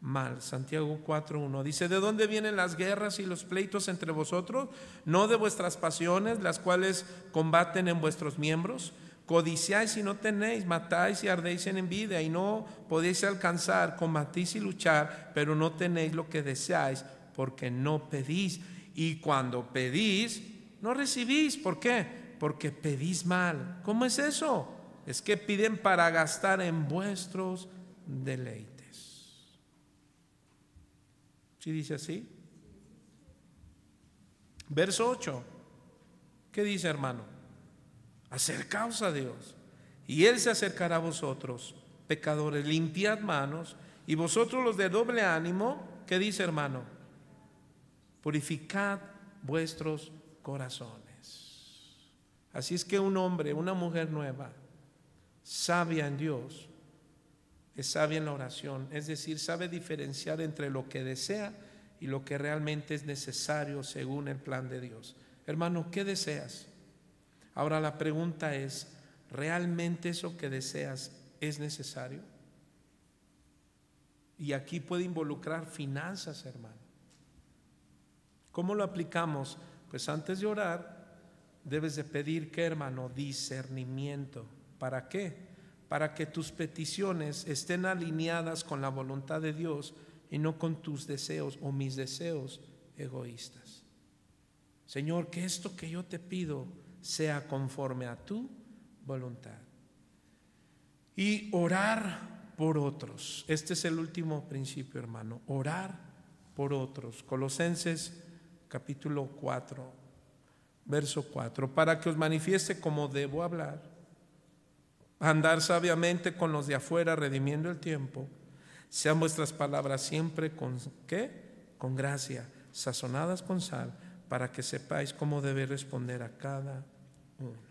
mal. Santiago 4:1 dice: ¿de dónde vienen las guerras y los pleitos entre vosotros? ¿No de vuestras pasiones, las cuales combaten en vuestros miembros? Codiciáis y no tenéis, matáis y ardéis en envidia y no podéis alcanzar, combatís y luchar, pero no tenéis lo que deseáis, porque no pedís. Y cuando pedís, no recibís. ¿Por qué? Porque pedís mal. ¿Cómo es eso? Es que piden para gastar en vuestros deleites. ¿Sí dice así? Verso 8. ¿Qué dice, hermano? Acercaos a Dios y Él se acercará a vosotros, pecadores. Limpiad manos, y vosotros los de doble ánimo, ¿qué dice, hermano? Purificad vuestros corazones. Así es que un hombre, una mujer nueva, sabia en Dios, es sabia en la oración, es decir, sabe diferenciar entre lo que desea y lo que realmente es necesario según el plan de Dios. Hermano, ¿qué deseas? Ahora la pregunta es: ¿realmente eso que deseas es necesario? Y aquí puede involucrar finanzas, hermano. ¿Cómo lo aplicamos? Pues antes de orar debes de pedir, ¿qué, hermano? Discernimiento. ¿Para qué? Para que tus peticiones estén alineadas con la voluntad de Dios y no con tus deseos o mis deseos egoístas. Señor, que esto que yo te pido sea conforme a tu voluntad. Y orar por otros. Este es el último principio, hermano. Orar por otros. Colosenses capítulo 4, verso 4. Para que os manifieste cómo debo hablar, andar sabiamente con los de afuera, redimiendo el tiempo. Sean vuestras palabras siempre con ¿qué? Con gracia, sazonadas con sal, para que sepáis cómo debe responder a cada uno.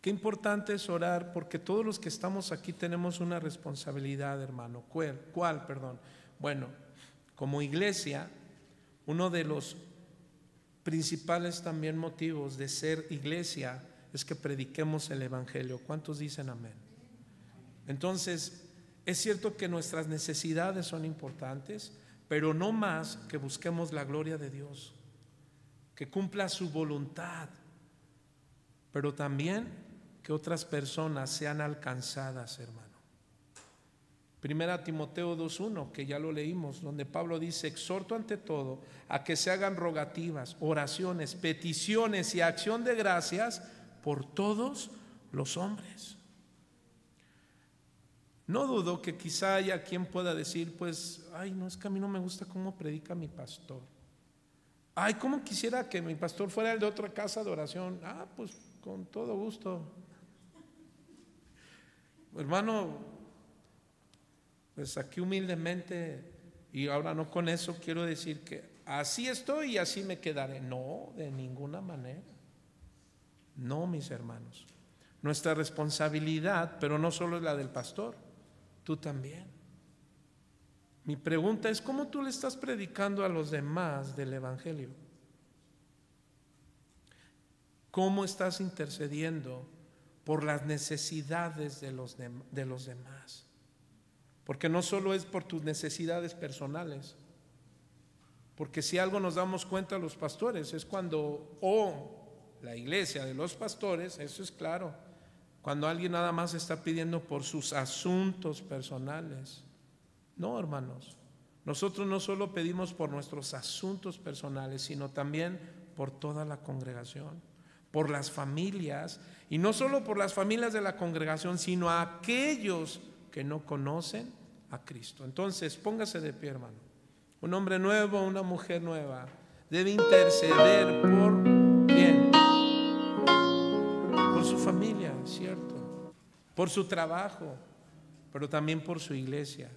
Qué importante es orar, porque todos los que estamos aquí tenemos una responsabilidad, hermano. ¿Cuál? Bueno, como iglesia, uno de los principales también motivos de ser iglesia es que prediquemos el evangelio. ¿Cuántos dicen amén? Entonces, es cierto que nuestras necesidades son importantes, pero no más que busquemos la gloria de Dios, que cumpla su voluntad, pero también que otras personas sean alcanzadas, hermano. Primera Timoteo 2:1, que ya lo leímos, donde Pablo dice: exhorto ante todo a que se hagan rogativas, oraciones, peticiones y acción de gracias por todos los hombres. No dudo que quizá haya quien pueda decir, pues, ay, no, es que a mí no me gusta cómo predica mi pastor. Ay, cómo quisiera que mi pastor fuera el de otra casa de oración. Pues con todo gusto. Hermano, pues aquí humildemente, y ahora no con eso quiero decir que así estoy y así me quedaré. No, de ninguna manera. No, mis hermanos. Nuestra responsabilidad, pero no solo es la del pastor, tú también. Mi pregunta es: ¿cómo tú le estás predicando a los demás del evangelio? ¿Cómo estás intercediendo por las necesidades de los demás? Porque no solo es por tus necesidades personales, porque si algo nos damos cuenta los pastores es cuando, la iglesia de los pastores, eso es claro, cuando alguien nada más está pidiendo por sus asuntos personales. No, hermanos, nosotros no solo pedimos por nuestros asuntos personales, sino también por toda la congregación, por las familias, y no solo por las familias de la congregación, sino a aquellos que no conocen a Cristo. Entonces, póngase de pie, hermano. Un hombre nuevo, una mujer nueva debe interceder por ¿quién? Por su familia, ¿cierto? Por su trabajo, pero también por su iglesia.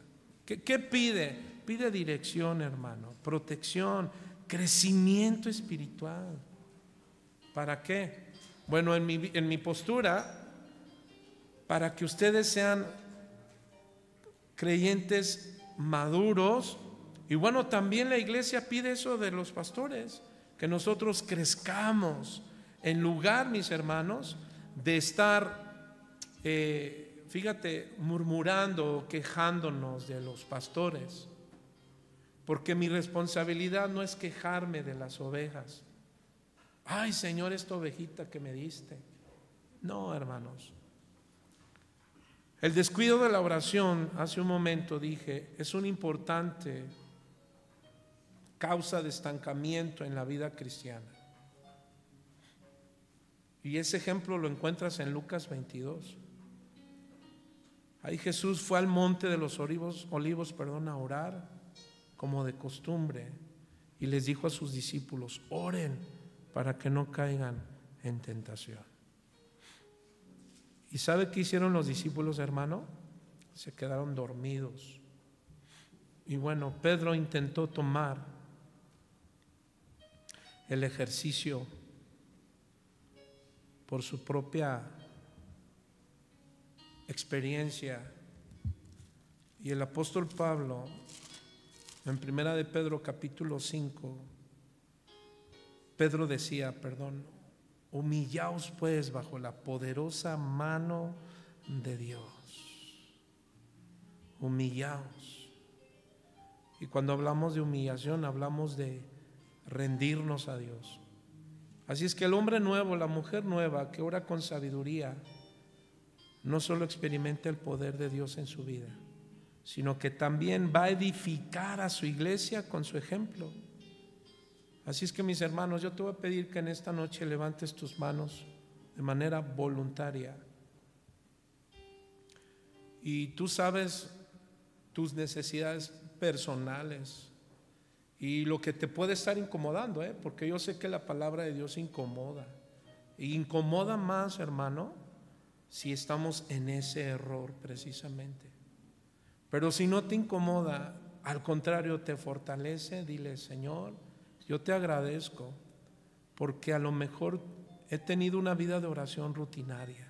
¿Qué pide? Pide dirección, hermano, protección, crecimiento espiritual. ¿Para qué? Bueno, en mi postura, para que ustedes sean creyentes maduros. Y bueno, también la iglesia pide eso de los pastores, que nosotros crezcamos en lugar, mis hermanos, de estar fíjate, murmurando o quejándonos de los pastores, porque mi responsabilidad no es quejarme de las ovejas. Ay, Señor, esta ovejita que me diste. No, hermanos. El descuido de la oración, hace un momento dije, es una importante causa de estancamiento en la vida cristiana. Y ese ejemplo lo encuentras en Lucas 22. Ahí Jesús fue al monte de los olivos, a orar como de costumbre, y les dijo a sus discípulos: oren para que no caigan en tentación. ¿Y sabe qué hicieron los discípulos, hermano? Se quedaron dormidos. Y bueno, Pedro intentó tomar el ejercicio por su propia experiencia, y el apóstol Pablo en primera de Pedro capítulo 5, Pedro decía, humillaos pues bajo la poderosa mano de Dios. Humillaos. Y cuando hablamos de humillación, hablamos de rendirnos a Dios. Así es que el hombre nuevo, la mujer nueva que ora con sabiduría, no solo experimenta el poder de Dios en su vida, sino que también va a edificar a su iglesia con su ejemplo. Así es que, mis hermanos, yo te voy a pedir que en esta noche levantes tus manos de manera voluntaria. Y tú sabes tus necesidades personales. Y lo que te puede estar incomodando, porque yo sé que la palabra de Dios incomoda. Y incomoda más, hermano, si estamos en ese error precisamente. Pero si no te incomoda, al contrario, te fortalece. Dile: Señor, yo te agradezco porque a lo mejor he tenido una vida de oración rutinaria.